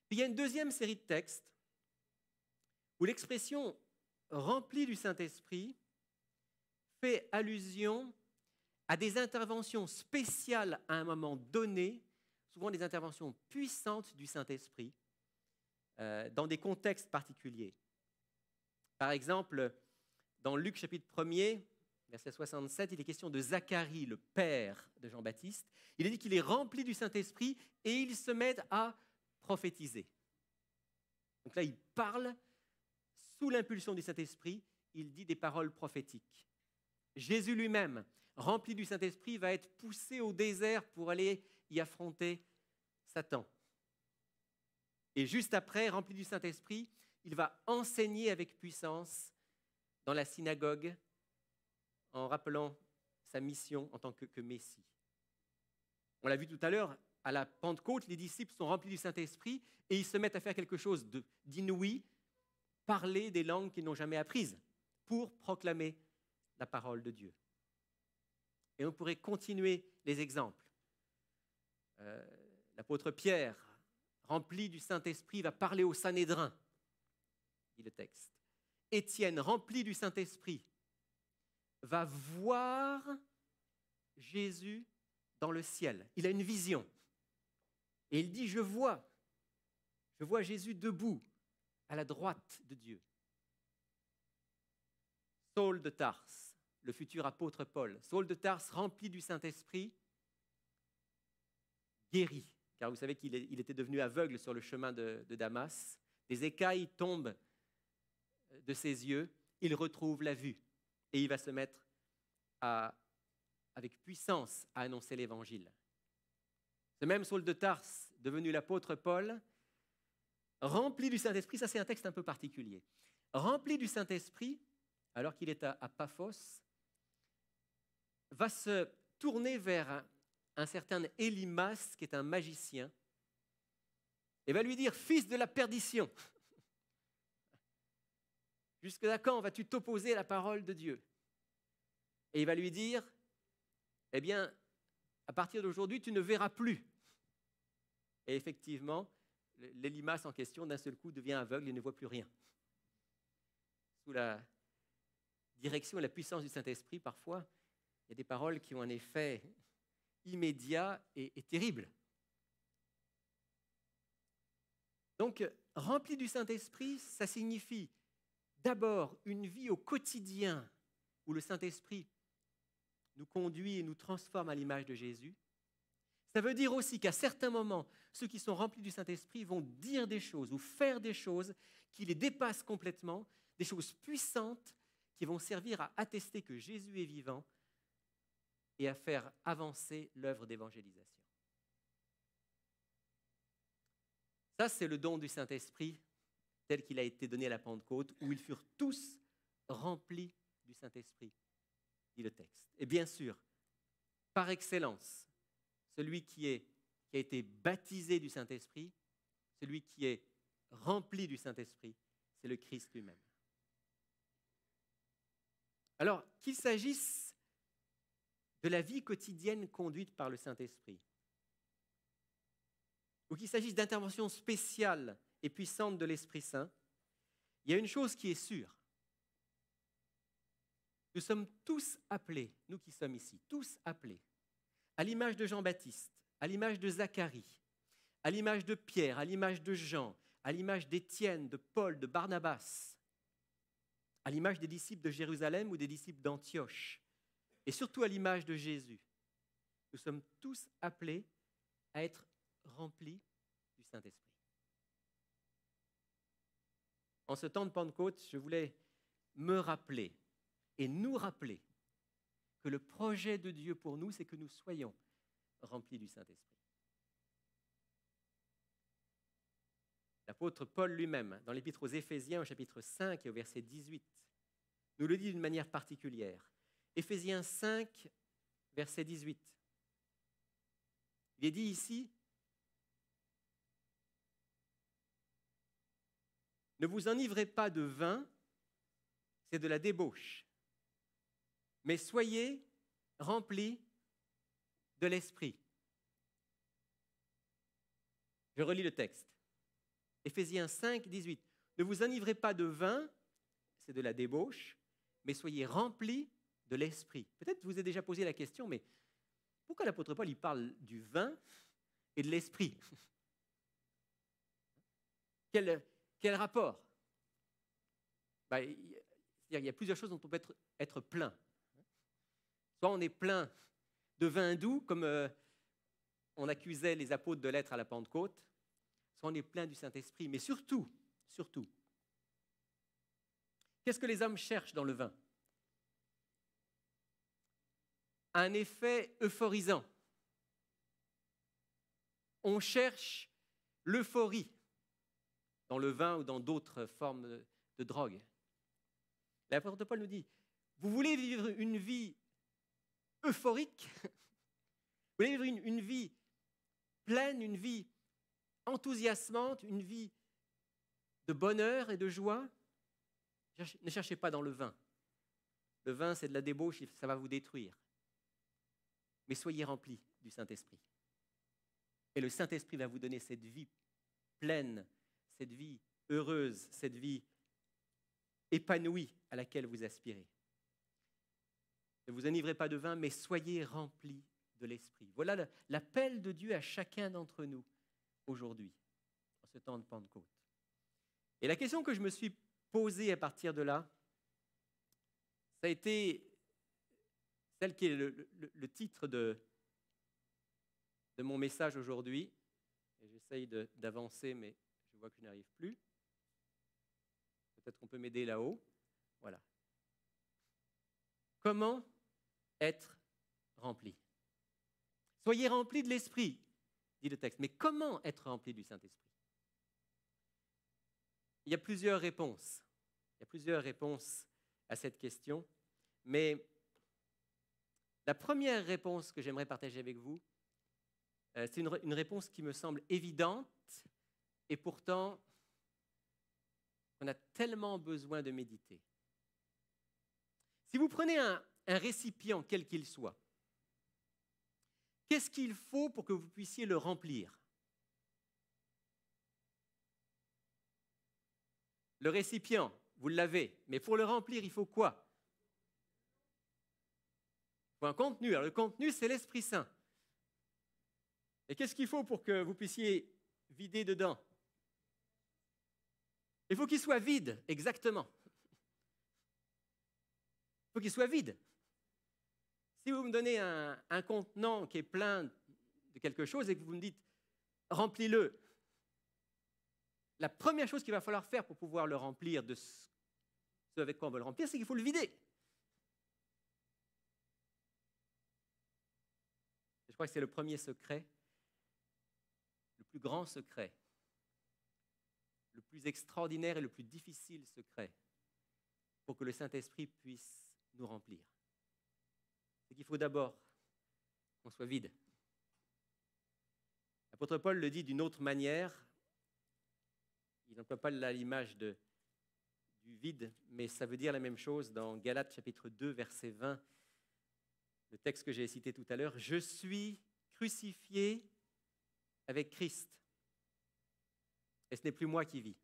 Puis il y a une deuxième série de textes où l'expression rempli du Saint-Esprit fait allusion à des interventions spéciales à un moment donné, souvent des interventions puissantes du Saint-Esprit, dans des contextes particuliers. Par exemple, dans Luc chapitre 1er, verset 67, il est question de Zacharie, le père de Jean-Baptiste. Il est dit qu'il est rempli du Saint-Esprit et il se met à prophétiser. Donc là, il parle sous l'impulsion du Saint-Esprit, il dit des paroles prophétiques. Jésus lui-même, rempli du Saint-Esprit, va être poussé au désert pour aller y affronter Satan. Et juste après, rempli du Saint-Esprit, il va enseigner avec puissance dans la synagogue en rappelant sa mission en tant que Messie. On l'a vu tout à l'heure, à la Pentecôte, les disciples sont remplis du Saint-Esprit et ils se mettent à faire quelque chose d'inouï, parler des langues qu'ils n'ont jamais apprises pour proclamer la parole de Dieu. Et on pourrait continuer les exemples. L'apôtre Pierre, rempli du Saint-Esprit, va parler au Sanhédrin, dit le texte. Étienne, rempli du Saint-Esprit, va voir Jésus dans le ciel. Il a une vision. Et il dit, je vois Jésus debout à la droite de Dieu. Saul de Tarse, le futur apôtre Paul. Saul de Tarse, rempli du Saint-Esprit, guéri. Car vous savez qu'il était devenu aveugle sur le chemin de Damas. Des écailles tombent de ses yeux. Il retrouve la vue. Et il va se mettre avec puissance à annoncer l'Évangile. Ce même Saul de Tarse, devenu l'apôtre Paul, rempli du Saint-Esprit, ça c'est un texte un peu particulier, rempli du Saint-Esprit, alors qu'il est à Paphos, va se tourner vers un certain Élymas, qui est un magicien, et va lui dire « Fils de la perdition, jusqu'à quand vas-tu t'opposer à la parole de Dieu ?» Et il va lui dire « Eh bien, à partir d'aujourd'hui, tu ne verras plus. » Et effectivement, l'Élymas en question, d'un seul coup, devient aveugle et ne voit plus rien. Sous la direction et la puissance du Saint-Esprit, parfois, il y a des paroles qui ont un effet immédiat et terrible. Donc, rempli du Saint-Esprit, ça signifie d'abord une vie au quotidien où le Saint-Esprit nous conduit et nous transforme à l'image de Jésus. Ça veut dire aussi qu'à certains moments, ceux qui sont remplis du Saint-Esprit vont dire des choses ou faire des choses qui les dépassent complètement, des choses puissantes qui vont servir à attester que Jésus est vivant et à faire avancer l'œuvre d'évangélisation. Ça, c'est le don du Saint-Esprit tel qu'il a été donné à la Pentecôte, où ils furent tous remplis du Saint-Esprit, dit le texte. Et bien sûr, par excellence, celui qui a été baptisé du Saint-Esprit, celui qui est rempli du Saint-Esprit, c'est le Christ lui-même. Alors, qu'il s'agisse de la vie quotidienne conduite par le Saint-Esprit, ou qu'il s'agisse d'interventions spéciales et puissantes de l'Esprit Saint, il y a une chose qui est sûre. Nous sommes tous appelés, nous qui sommes ici, tous appelés, à l'image de Jean-Baptiste, à l'image de Zacharie, à l'image de Pierre, à l'image de Jean, à l'image d'Étienne, de Paul, de Barnabas, à l'image des disciples de Jérusalem ou des disciples d'Antioche, et surtout à l'image de Jésus. Nous sommes tous appelés à être remplis du Saint-Esprit. En ce temps de Pentecôte, je voulais me rappeler et nous rappeler que le projet de Dieu pour nous, c'est que nous soyons remplis du Saint-Esprit. L'apôtre Paul lui-même, dans l'Épître aux Éphésiens, au chapitre 5 et au verset 18, nous le dit d'une manière particulière. Éphésiens 5, verset 18. Il est dit ici, ne vous enivrez pas de vin, c'est de la débauche, mais soyez remplis de l'Esprit. Je relis le texte. Éphésiens 5, 18. Ne vous enivrez pas de vin, c'est de la débauche, mais soyez remplis de l'Esprit. Peut-être vous avez déjà posé la question, mais pourquoi l'apôtre Paul il parle du vin et de l'Esprit? Quel rapport? Il y a plusieurs choses dont on peut être plein. Soit on est plein de vin doux, comme on accusait les apôtres de l'être à la Pentecôte, soit on est plein du Saint-Esprit. Mais surtout, qu'est-ce que les hommes cherchent dans le vin? Un effet euphorisant. On cherche l'euphorie dans le vin ou dans d'autres formes de drogue. L'apôtre Paul nous dit, vous voulez vivre une vie euphorique? Vous voulez vivre une vie pleine, une vie enthousiasmante, une vie de bonheur et de joie? Ne cherchez pas dans le vin. Le vin, c'est de la débauche, ça va vous détruire. Mais soyez remplis du Saint-Esprit. Et le Saint-Esprit va vous donner cette vie pleine, cette vie heureuse, cette vie épanouie à laquelle vous aspirez. Ne vous enivrez pas de vin, mais soyez remplis de l'Esprit. Voilà l'appel de Dieu à chacun d'entre nous aujourd'hui, en ce temps de Pentecôte. Et la question que je me suis posée à partir de là, ça a été celle qui est le titre de mon message aujourd'hui. J'essaye d'avancer, mais je vois que je n'arrive plus. Peut-être qu'on peut m'aider là-haut. Voilà. Comment être remplis. Soyez remplis de l'Esprit, dit le texte. Mais comment être remplis du Saint-Esprit? Il y a plusieurs réponses. Il y a plusieurs réponses à cette question. Mais la première réponse que j'aimerais partager avec vous, c'est une réponse qui me semble évidente et pourtant on a tellement besoin de méditer. Si vous prenez un récipient, quel qu'il soit, qu'est-ce qu'il faut pour que vous puissiez le remplir? Le récipient, vous l'avez, mais pour le remplir, il faut quoi? Il faut un contenu. Alors le contenu, c'est l'Esprit Saint. Et qu'est-ce qu'il faut pour que vous puissiez vider dedans? Il faut qu'il soit vide, exactement. Il faut qu'il soit vide. Si vous me donnez un contenant qui est plein de quelque chose et que vous me dites « remplis-le », la première chose qu'il va falloir faire pour pouvoir le remplir de ce avec quoi on veut le remplir, c'est qu'il faut le vider. Je crois que c'est le premier secret, le plus grand secret, le plus extraordinaire et le plus difficile secret pour que le Saint-Esprit puisse nous remplir. C'est qu'il faut d'abord qu'on soit vide. L'apôtre Paul le dit d'une autre manière. Il n'emploie pas l'image du vide, mais ça veut dire la même chose dans Galates chapitre 2, verset 20, le texte que j'ai cité tout à l'heure. « Je suis crucifié avec Christ, et ce n'est plus moi qui vis.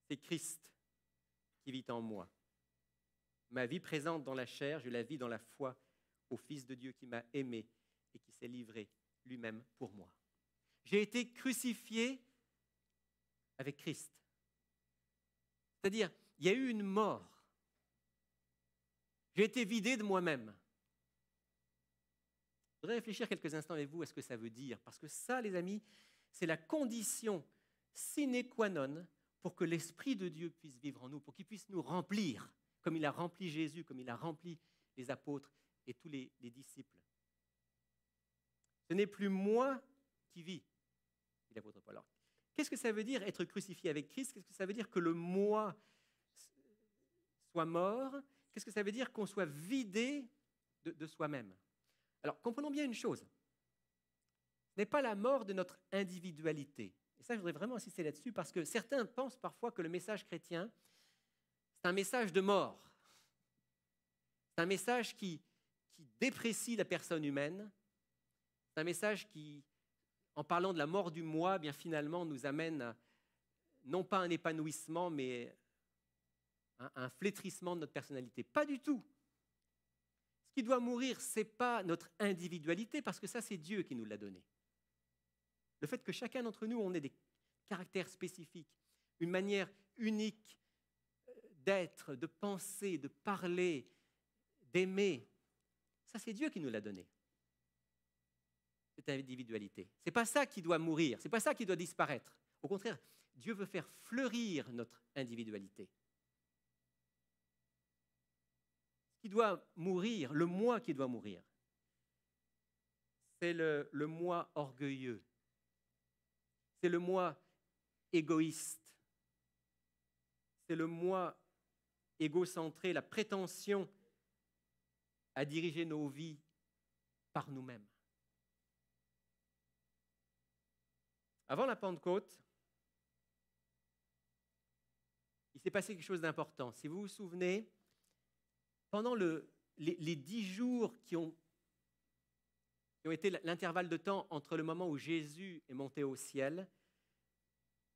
C'est Christ qui vit en moi. Ma vie présente dans la chair, je la vis dans la foi au Fils de Dieu qui m'a aimé et qui s'est livré lui-même pour moi. » J'ai été crucifié avec Christ. C'est-à-dire, il y a eu une mort. J'ai été vidé de moi-même. Je voudrais réfléchir quelques instants avec vous à ce que ça veut dire. Parce que ça, les amis, c'est la condition sine qua non pour que l'Esprit de Dieu puisse vivre en nous, pour qu'il puisse nous remplir, comme il a rempli Jésus, comme il a rempli les apôtres et tous les disciples. Ce n'est plus moi qui vis, dit l'apôtre Paul. Alors, qu'est-ce que ça veut dire être crucifié avec Christ? Qu'est-ce que ça veut dire que le moi soit mort? Qu'est-ce que ça veut dire qu'on soit vidé de soi-même? Alors, comprenons bien une chose. Ce n'est pas la mort de notre individualité. Et ça, je voudrais vraiment insister là-dessus parce que certains pensent parfois que le message chrétien, c'est un message de mort. C'est un message qui déprécie la personne humaine. C'est un message qui, en parlant de la mort du moi, bien finalement nous amène à, non pas un épanouissement, mais un flétrissement de notre personnalité. Pas du tout. Ce qui doit mourir, ce n'est pas notre individualité, parce que ça, c'est Dieu qui nous l'a donné. Le fait que chacun d'entre nous, on ait des caractères spécifiques, une manière unique d'être, de penser, de parler, d'aimer, ça, c'est Dieu qui nous l'a donné. Cette individualité. Ce n'est pas ça qui doit mourir, ce n'est pas ça qui doit disparaître. Au contraire, Dieu veut faire fleurir notre individualité. Ce qui doit mourir, le moi qui doit mourir, c'est le moi orgueilleux, c'est le moi égoïste, c'est le moi égocentré, la prétention à diriger nos vies par nous-mêmes. Avant la Pentecôte, il s'est passé quelque chose d'important. Si vous vous souvenez, pendant les 10 jours qui ont été l'intervalle de temps entre le moment où Jésus est monté au ciel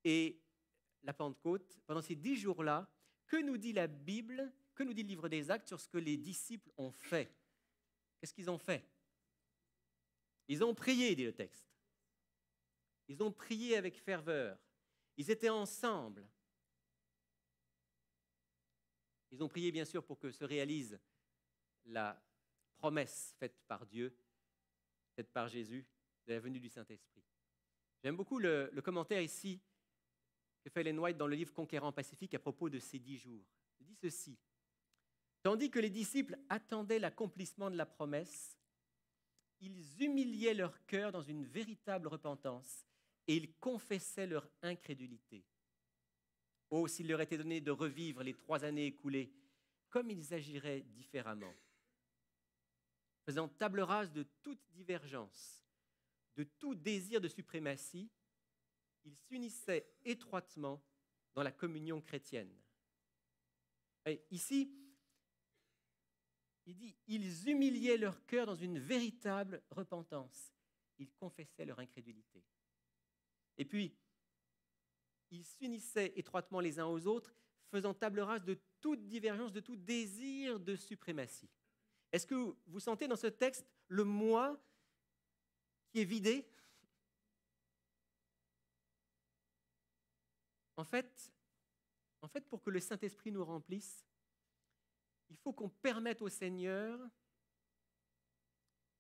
et la Pentecôte, pendant ces 10 jours-là, que nous dit la Bible, que nous dit le livre des Actes sur ce que les disciples ont fait? Qu'est-ce qu'ils ont fait? Ils ont prié, dit le texte. Ils ont prié avec ferveur. Ils étaient ensemble. Ils ont prié, bien sûr, pour que se réalise la promesse faite par Dieu, faite par Jésus, de la venue du Saint-Esprit. J'aime beaucoup le commentaire ici que fait Ellen White dans le livre Conquérant Pacifique à propos de ces 10 jours. Il dit ceci: Tandis que les disciples attendaient l'accomplissement de la promesse, ils humiliaient leur cœur dans une véritable repentance et ils confessaient leur incrédulité. Oh, s'il leur était donné de revivre les 3 années écoulées, comme ils agiraient différemment, faisant table rase de toute divergence, de tout désir de suprématie, ils s'unissaient étroitement dans la communion chrétienne. Et ici, il dit, ils humiliaient leur cœur dans une véritable repentance. Ils confessaient leur incrédulité. Et puis, ils s'unissaient étroitement les uns aux autres, faisant table rase de toute divergence, de tout désir de suprématie. Est-ce que vous sentez dans ce texte le moi qui est vidé? En fait, pour que le Saint-Esprit nous remplisse, il faut qu'on permette au Seigneur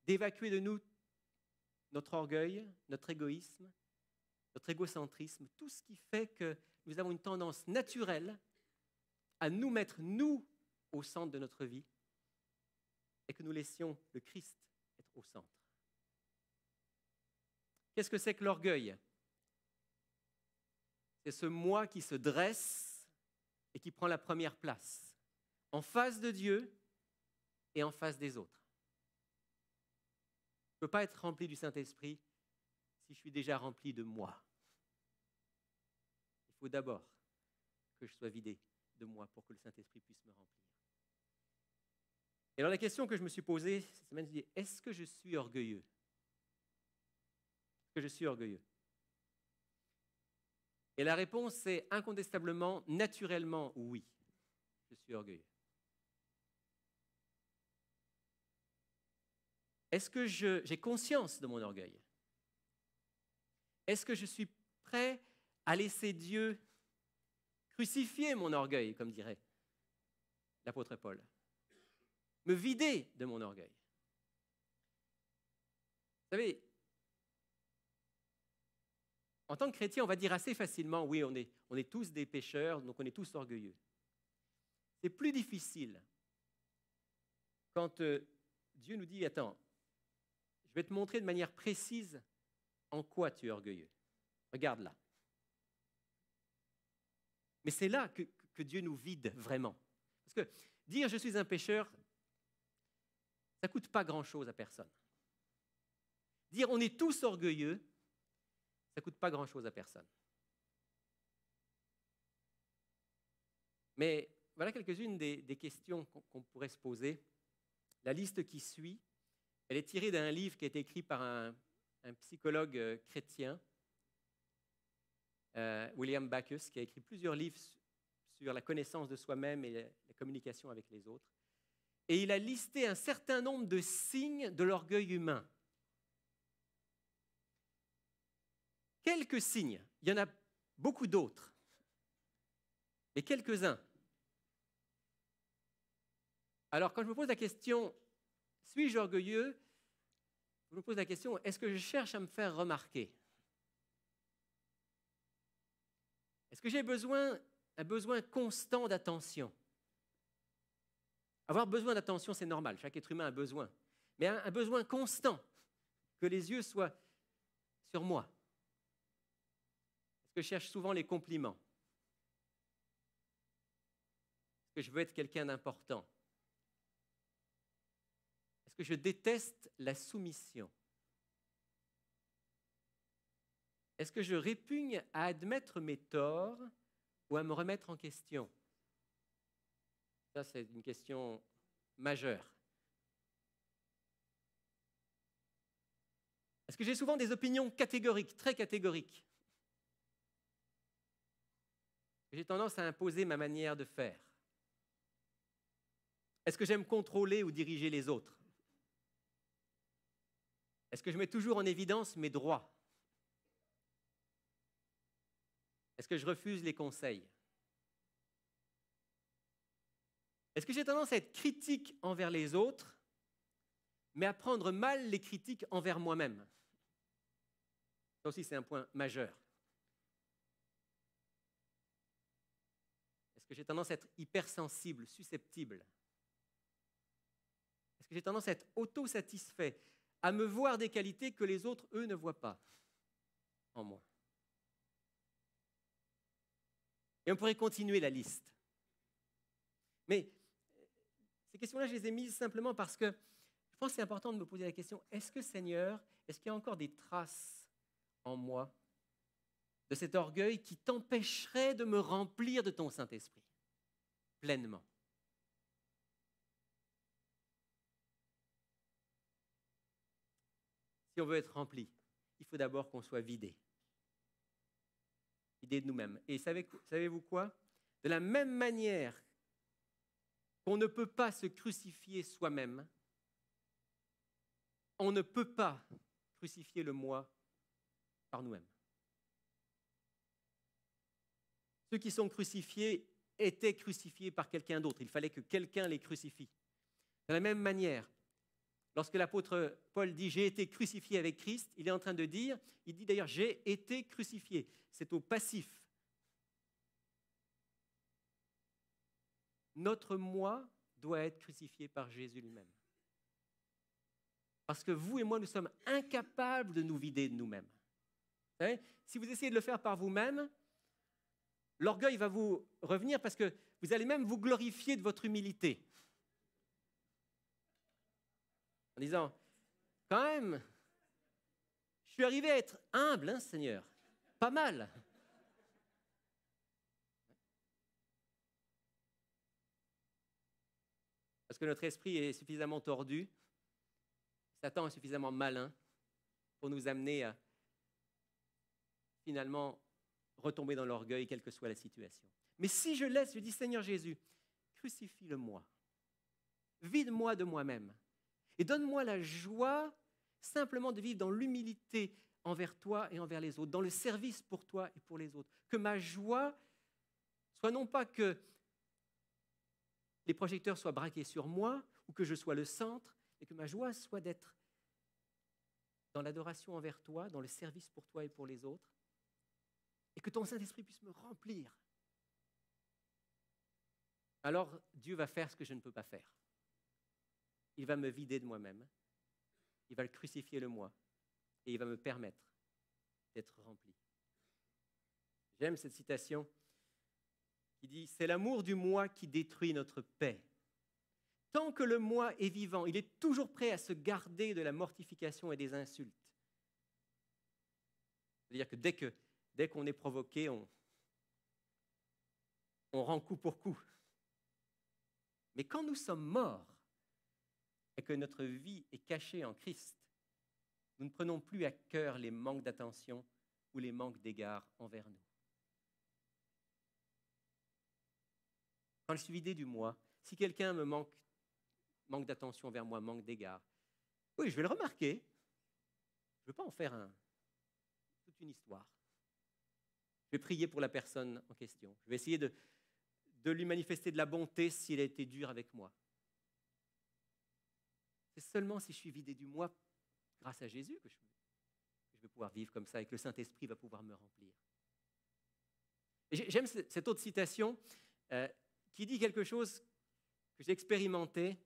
d'évacuer de nous notre orgueil, notre égoïsme, notre égocentrisme, tout ce qui fait que nous avons une tendance naturelle à nous mettre, nous, au centre de notre vie et que nous laissions le Christ être au centre. Qu'est-ce que c'est que l'orgueil? C'est ce moi qui se dresse et qui prend la première place, en face de Dieu et en face des autres. Je ne peux pas être rempli du Saint-Esprit si je suis déjà rempli de moi. Il faut d'abord que je sois vidé de moi pour que le Saint-Esprit puisse me remplir. Et alors la question que je me suis posée cette semaine, je me dis, est-ce que je suis orgueilleux? Est-ce que je suis orgueilleux? Et la réponse est incontestablement, naturellement, oui. Je suis orgueilleux. Est-ce que j'ai conscience de mon orgueil? Est-ce que je suis prêt à laisser Dieu crucifier mon orgueil, comme dirait l'apôtre Paul? Me vider de mon orgueil? Vous savez, en tant que chrétien, on va dire assez facilement, oui, on est tous des pécheurs, donc on est tous orgueilleux. C'est plus difficile quand Dieu nous dit, attends, je vais te montrer de manière précise en quoi tu es orgueilleux. Regarde là. Mais c'est là que Dieu nous vide vraiment. Parce que dire je suis un pécheur, ça ne coûte pas grand-chose à personne. Dire on est tous orgueilleux, ça ne coûte pas grand-chose à personne. Mais voilà quelques-unes des questions qu'on pourrait se poser. La liste qui suit, elle est tirée d'un livre qui a été écrit par un psychologue chrétien, William Backus, qui a écrit plusieurs livres sur la connaissance de soi-même et la communication avec les autres. Et il a listé un certain nombre de signes de l'orgueil humain. Quelques signes, il y en a beaucoup d'autres, mais quelques-uns. Alors, quand je me pose la question, suis-je orgueilleux? Je me pose la question, est-ce que je cherche à me faire remarquer? Est-ce que j'ai un besoin constant d'attention? Avoir besoin d'attention, c'est normal, chaque être humain a besoin. Mais un besoin constant, que les yeux soient sur moi. Est-ce que je cherche souvent les compliments? Est-ce que je veux être quelqu'un d'important? Est-ce que je déteste la soumission? Est-ce que je répugne à admettre mes torts ou à me remettre en question? Ça, c'est une question majeure. Est-ce que j'ai souvent des opinions catégoriques, très catégoriques? J'ai tendance à imposer ma manière de faire. Est-ce que j'aime contrôler ou diriger les autres? Est-ce que je mets toujours en évidence mes droits? Est-ce que je refuse les conseils? Est-ce que j'ai tendance à être critique envers les autres, mais à prendre mal les critiques envers moi-même? Ça aussi, c'est un point majeur. Est-ce que j'ai tendance à être hypersensible, susceptible? que j'ai tendance à être autosatisfait, à me voir des qualités que les autres, eux, ne voient pas en moi. Et on pourrait continuer la liste. Mais ces questions-là, je les ai mises simplement parce que je pense que c'est important de me poser la question, est-ce que, Seigneur, est-ce qu'il y a encore des traces en moi de cet orgueil qui t'empêcherait de me remplir de ton Saint-Esprit pleinement? Si on veut être rempli, il faut d'abord qu'on soit vidé. Vidé de nous-mêmes. Et savez-vous quoi? De la même manière qu'on ne peut pas se crucifier soi-même, on ne peut pas crucifier le moi par nous-mêmes. Ceux qui sont crucifiés étaient crucifiés par quelqu'un d'autre. Il fallait que quelqu'un les crucifie. De la même manière, lorsque l'apôtre Paul dit « j'ai été crucifié avec Christ », il est en train de dire, il dit d'ailleurs « j'ai été crucifié ». C'est au passif. Notre moi doit être crucifié par Jésus lui-même. Parce que vous et moi, nous sommes incapables de nous vider de nous-mêmes. Vous savez, si vous essayez de le faire par vous-même, l'orgueil va vous revenir parce que vous allez même vous glorifier de votre humilité. En disant, quand même, je suis arrivé à être humble, hein, Seigneur. Pas mal. Parce que notre esprit est suffisamment tordu, Satan est suffisamment malin pour nous amener à finalement retomber dans l'orgueil, quelle que soit la situation. Mais si je laisse, je dis, Seigneur Jésus, crucifie-le-moi, vide-moi de moi-même et donne-moi la joie simplement de vivre dans l'humilité envers toi et envers les autres, dans le service pour toi et pour les autres. Que ma joie soit non pas que les projecteurs soient braqués sur moi ou que je sois le centre, et que ma joie soit d'être dans l'adoration envers toi, dans le service pour toi et pour les autres, et que ton Saint-Esprit puisse me remplir. Alors Dieu va faire ce que je ne peux pas faire. Il va me vider de moi-même, il va le crucifier le moi, et il va me permettre d'être rempli. J'aime cette citation qui dit « C'est l'amour du moi qui détruit notre paix. Tant que le moi est vivant, il est toujours prêt à se garder de la mortification et des insultes. » C'est-à-dire que dès qu'on est provoqué, on rend coup pour coup. Mais quand nous sommes morts et que notre vie est cachée en Christ, nous ne prenons plus à cœur les manques d'attention ou les manques d'égard envers nous. Quand je suis vidé du moi, si quelqu'un me manque d'attention vers moi, manque d'égard, oui, je vais le remarquer. Je ne veux pas en faire toute une histoire. Je vais prier pour la personne en question. Je vais essayer de lui manifester de la bonté s'il a été dur avec moi. C'est seulement si je suis vidé du moi, grâce à Jésus, que je vais pouvoir vivre comme ça et que le Saint-Esprit va pouvoir me remplir. Et j'aime cette autre citation qui dit quelque chose que j'ai expérimenté,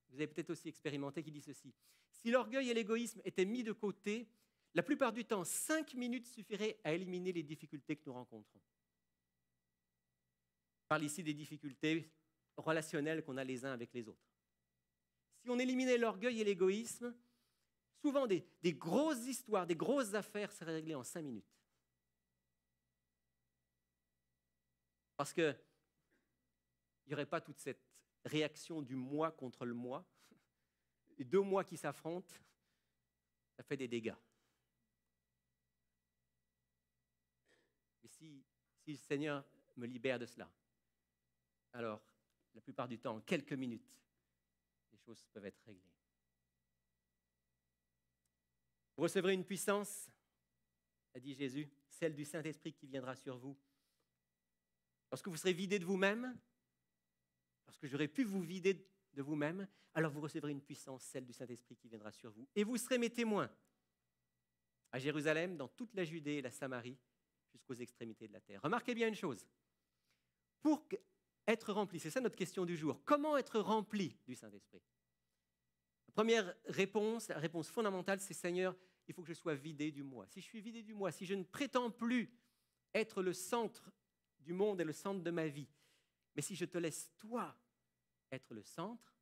vous avez peut-être aussi expérimenté, qui dit ceci. Si l'orgueil et l'égoïsme étaient mis de côté, la plupart du temps, 5 minutes suffiraient à éliminer les difficultés que nous rencontrons. Je parle ici des difficultés relationnelles qu'on a les uns avec les autres. Si on éliminait l'orgueil et l'égoïsme, souvent des grosses histoires, des grosses affaires seraient réglées en 5 minutes. Parce qu'il n'y aurait pas toute cette réaction du moi contre le moi. Les deux moi qui s'affrontent, ça fait des dégâts. Et si le Seigneur me libère de cela, alors, la plupart du temps, en quelques minutes, les choses peuvent être réglées. Vous recevrez une puissance, a dit Jésus, celle du Saint-Esprit qui viendra sur vous. Lorsque vous serez vidé de vous-même, lorsque j'aurai pu vous vider de vous-même, alors vous recevrez une puissance, celle du Saint-Esprit qui viendra sur vous. Et vous serez mes témoins à Jérusalem, dans toute la Judée et la Samarie, jusqu'aux extrémités de la terre. Remarquez bien une chose. Pour être rempli, c'est ça notre question du jour. Comment être rempli du Saint-Esprit? Première réponse, la réponse fondamentale, c'est Seigneur, il faut que je sois vidé du moi. Si je suis vidé du moi, si je ne prétends plus être le centre du monde et le centre de ma vie, mais si je te laisse toi être le centre,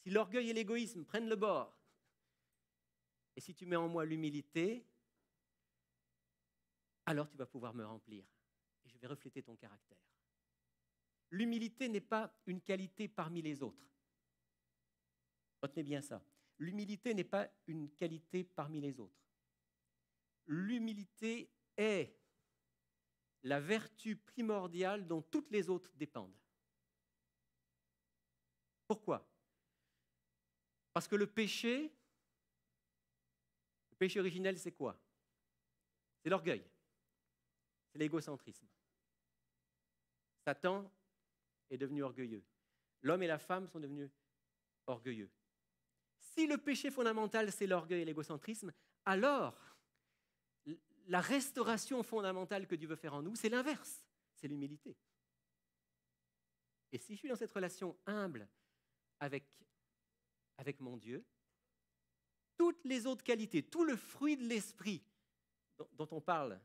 si l'orgueil et l'égoïsme prennent le bord, et si tu mets en moi l'humilité, alors tu vas pouvoir me remplir et je vais refléter ton caractère. L'humilité n'est pas une qualité parmi les autres. Retenez bien ça. L'humilité n'est pas une qualité parmi les autres. L'humilité est la vertu primordiale dont toutes les autres dépendent. Pourquoi? Parce que le péché originel, c'est quoi? C'est l'orgueil, c'est l'égocentrisme. Satan est devenu orgueilleux. L'homme et la femme sont devenus orgueilleux. Si le péché fondamental, c'est l'orgueil et l'égocentrisme, alors la restauration fondamentale que Dieu veut faire en nous, c'est l'inverse, c'est l'humilité. Et si je suis dans cette relation humble avec mon Dieu, toutes les autres qualités, tout le fruit de l'esprit dont on parle,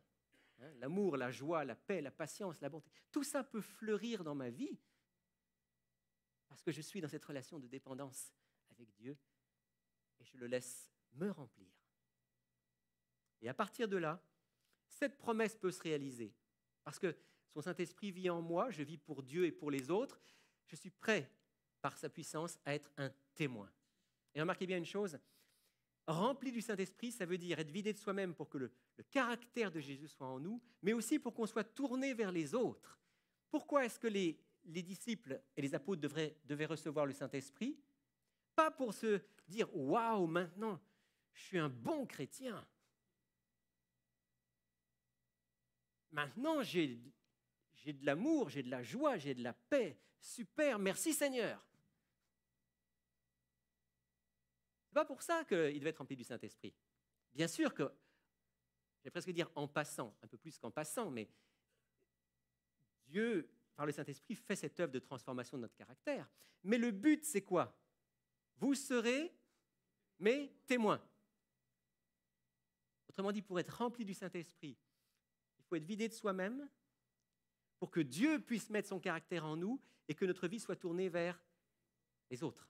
hein, l'amour, la joie, la paix, la patience, la bonté, tout ça peut fleurir dans ma vie parce que je suis dans cette relation de dépendance avec Dieu et je le laisse me remplir. Et à partir de là, cette promesse peut se réaliser parce que son Saint-Esprit vit en moi, je vis pour Dieu et pour les autres, je suis prêt par sa puissance à être un témoin. Et remarquez bien une chose, rempli du Saint-Esprit, ça veut dire être vidé de soi-même pour que le caractère de Jésus soit en nous, mais aussi pour qu'on soit tourné vers les autres. Pourquoi est-ce que les disciples et les apôtres devaient recevoir le Saint-Esprit? Pas pour se dire « Waouh, maintenant, je suis un bon chrétien. Maintenant, j'ai de l'amour, j'ai de la joie, j'ai de la paix. Super, merci Seigneur. » Ce n'est pas pour ça qu'il devait être rempli du Saint-Esprit. Bien sûr que, je vais presque dire en passant, un peu plus qu'en passant, mais Dieu, par le Saint-Esprit, fait cette œuvre de transformation de notre caractère. Mais le but, c'est quoi? Vous serez mes témoins. Autrement dit, pour être rempli du Saint-Esprit, il faut être vidé de soi-même pour que Dieu puisse mettre son caractère en nous et que notre vie soit tournée vers les autres.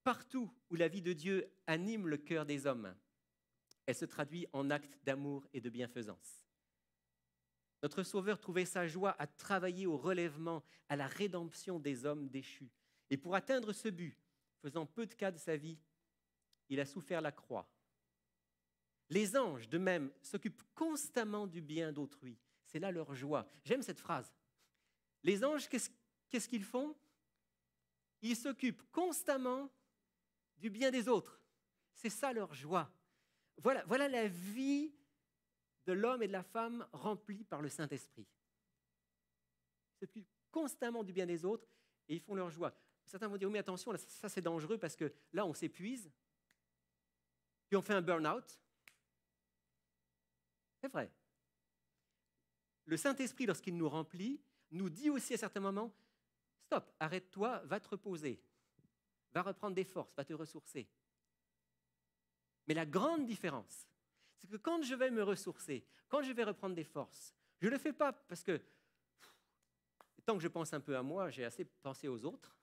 Partout où la vie de Dieu anime le cœur des hommes, elle se traduit en actes d'amour et de bienfaisance. Notre Sauveur trouvait sa joie à travailler au relèvement, à la rédemption des hommes déchus. Et pour atteindre ce but, faisant peu de cas de sa vie, il a souffert la croix. Les anges, de même, s'occupent constamment du bien d'autrui. C'est là leur joie. J'aime cette phrase. Les anges, qu'est-ce qu'ils font? Ils s'occupent constamment du bien des autres. C'est ça leur joie. Voilà la vie de l'homme et de la femme remplis par le Saint-Esprit. Ils s'occupent constamment du bien des autres et ils font leur joie. Certains vont dire, oui, mais attention, là, ça c'est dangereux parce que là, on s'épuise, puis on fait un burn-out. C'est vrai. Le Saint-Esprit, lorsqu'il nous remplit, nous dit aussi à certains moments, stop, arrête-toi, va te reposer. Va reprendre des forces, va te ressourcer. Mais la grande différence, c'est que quand je vais me ressourcer, quand je vais reprendre des forces, je ne le fais pas parce que tant que je pense un peu à moi, j'ai assez pensé aux autres.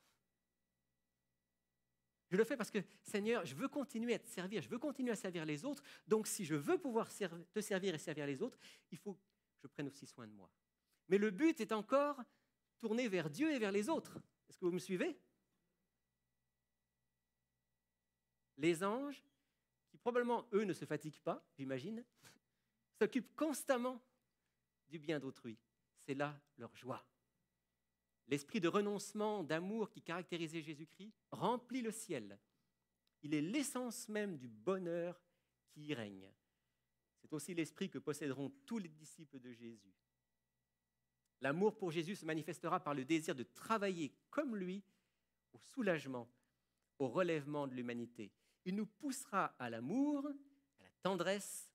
Je le fais parce que, Seigneur, je veux continuer à te servir, je veux continuer à servir les autres. Donc, si je veux pouvoir te servir et servir les autres, il faut que je prenne aussi soin de moi. Mais le but est encore tourné vers Dieu et vers les autres. Est-ce que vous me suivez? Les anges, qui probablement, eux, ne se fatiguent pas, j'imagine, s'occupent constamment du bien d'autrui. C'est là leur joie. L'esprit de renoncement, d'amour qui caractérisait Jésus-Christ remplit le ciel. Il est l'essence même du bonheur qui y règne. C'est aussi l'esprit que posséderont tous les disciples de Jésus. L'amour pour Jésus se manifestera par le désir de travailler comme lui au soulagement, au relèvement de l'humanité. Il nous poussera à l'amour, à la tendresse,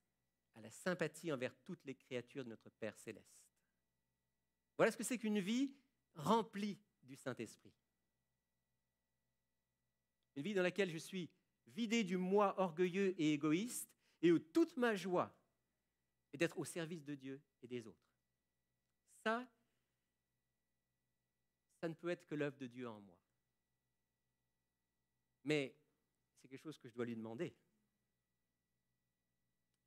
à la sympathie envers toutes les créatures de notre Père céleste. Voilà ce que c'est qu'une vie remplie du Saint-Esprit. Une vie dans laquelle je suis vidé du moi orgueilleux et égoïste et où toute ma joie est d'être au service de Dieu et des autres. Ça ne peut être que l'œuvre de Dieu en moi. Mais c'est quelque chose que je dois lui demander.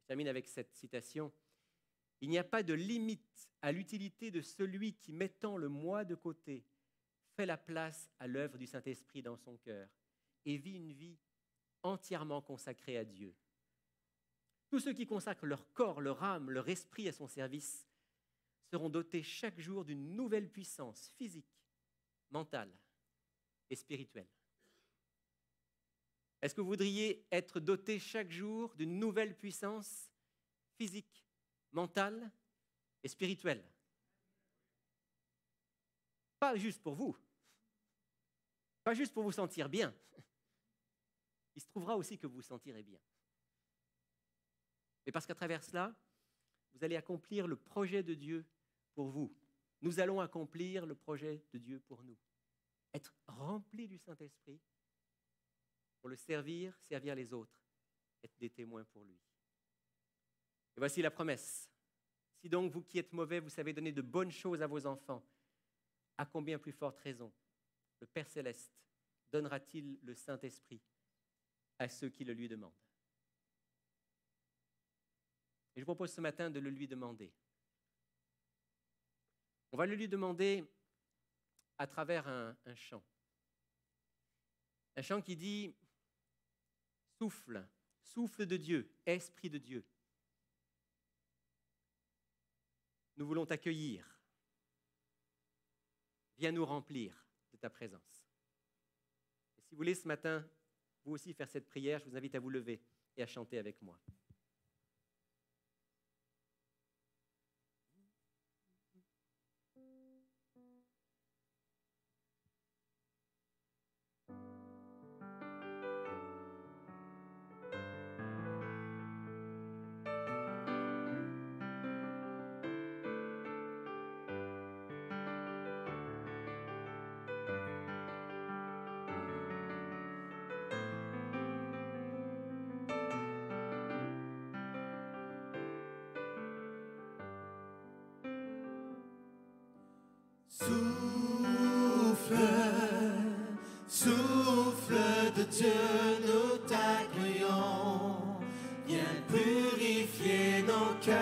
Je termine avec cette citation. « Il n'y a pas de limite à l'utilité de celui qui, mettant le moi de côté, fait la place à l'œuvre du Saint-Esprit dans son cœur et vit une vie entièrement consacrée à Dieu. Tous ceux qui consacrent leur corps, leur âme, leur esprit à son service seront dotés chaque jour d'une nouvelle puissance physique, mentale et spirituelle. » Est-ce que vous voudriez être doté chaque jour d'une nouvelle puissance physique, mentale et spirituelle? Pas juste pour vous, pas juste pour vous sentir bien. Il se trouvera aussi que vous vous sentirez bien. Mais parce qu'à travers cela, vous allez accomplir le projet de Dieu pour vous. Nous allons accomplir le projet de Dieu pour nous. Être remplis du Saint-Esprit pour le servir, servir les autres, être des témoins pour lui. Et voici la promesse. Si donc vous qui êtes mauvais, vous savez donner de bonnes choses à vos enfants, à combien plus forte raison le Père Céleste donnera-t-il le Saint-Esprit à ceux qui le lui demandent? Et je vous propose ce matin de le lui demander. On va le lui demander à travers un chant. Un chant qui dit « Souffle, souffle de Dieu, esprit de Dieu. Nous voulons t'accueillir. Viens nous remplir de ta présence. » Et si vous voulez ce matin, vous aussi faire cette prière, je vous invite à vous lever et à chanter avec moi. Souffle, souffle de Dieu, nous t'accueillons. Viens purifier nos cœurs.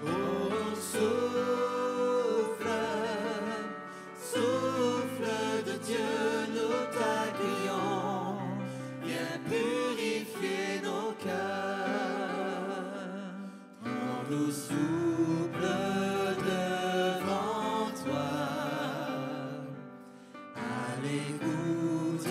Oh, souffle, souffle de Dieu, nous t'accueillons. Viens purifier nos cœurs. Rends-nous souple devant toi, à l'écoute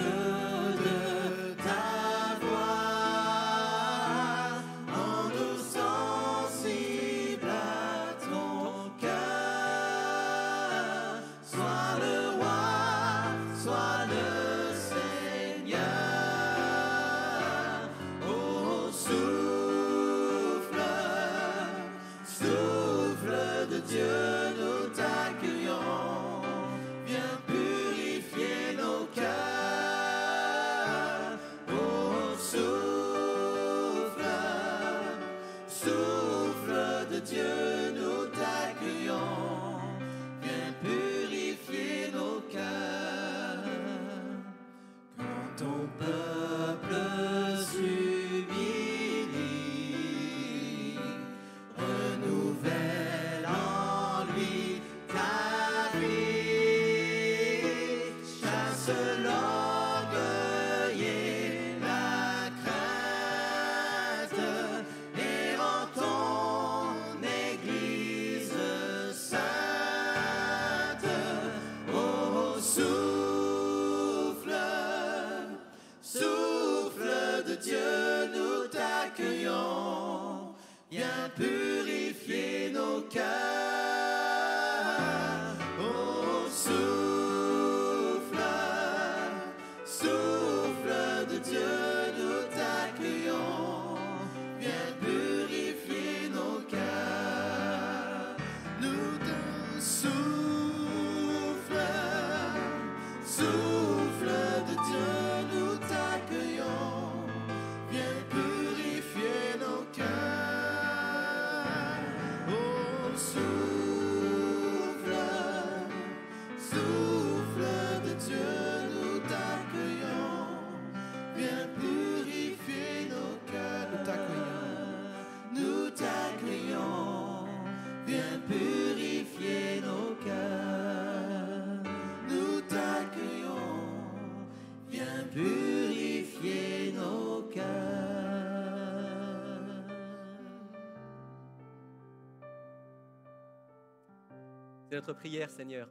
C'est notre prière, Seigneur,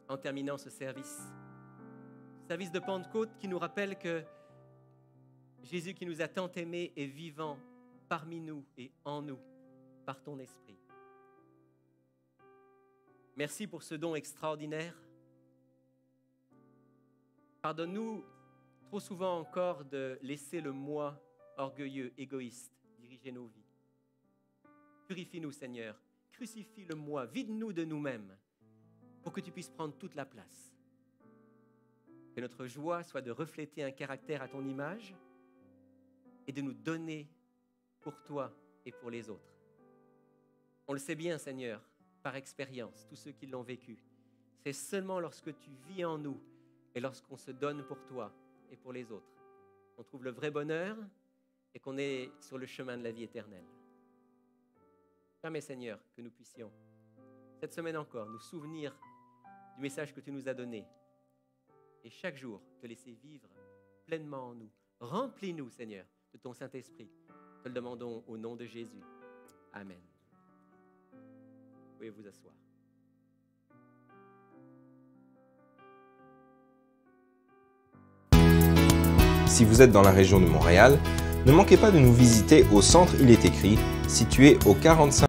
en terminant ce service de Pentecôte qui nous rappelle que Jésus qui nous a tant aimés est vivant parmi nous et en nous, par ton esprit. Merci pour ce don extraordinaire. Pardonne-nous trop souvent encore de laisser le moi orgueilleux, égoïste, diriger nos vies. Purifie-nous, Seigneur. Crucifie le moi. Vide-nous de nous-mêmes pour que tu puisses prendre toute la place. Que notre joie soit de refléter un caractère à ton image et de nous donner pour toi et pour les autres. On le sait bien, Seigneur, par expérience, tous ceux qui l'ont vécu. C'est seulement lorsque tu vis en nous et lorsqu'on se donne pour toi et pour les autres qu'on trouve le vrai bonheur et qu'on est sur le chemin de la vie éternelle. Permets, Seigneur, que nous puissions, cette semaine encore, nous souvenir du message que tu nous as donné et chaque jour te laisser vivre pleinement en nous. Remplis-nous, Seigneur, de ton Saint-Esprit. Te le demandons au nom de Jésus. Amen. Vous pouvez vous asseoir. Si vous êtes dans la région de Montréal, ne manquez pas de nous visiter au Centre Il est écrit, situé au 45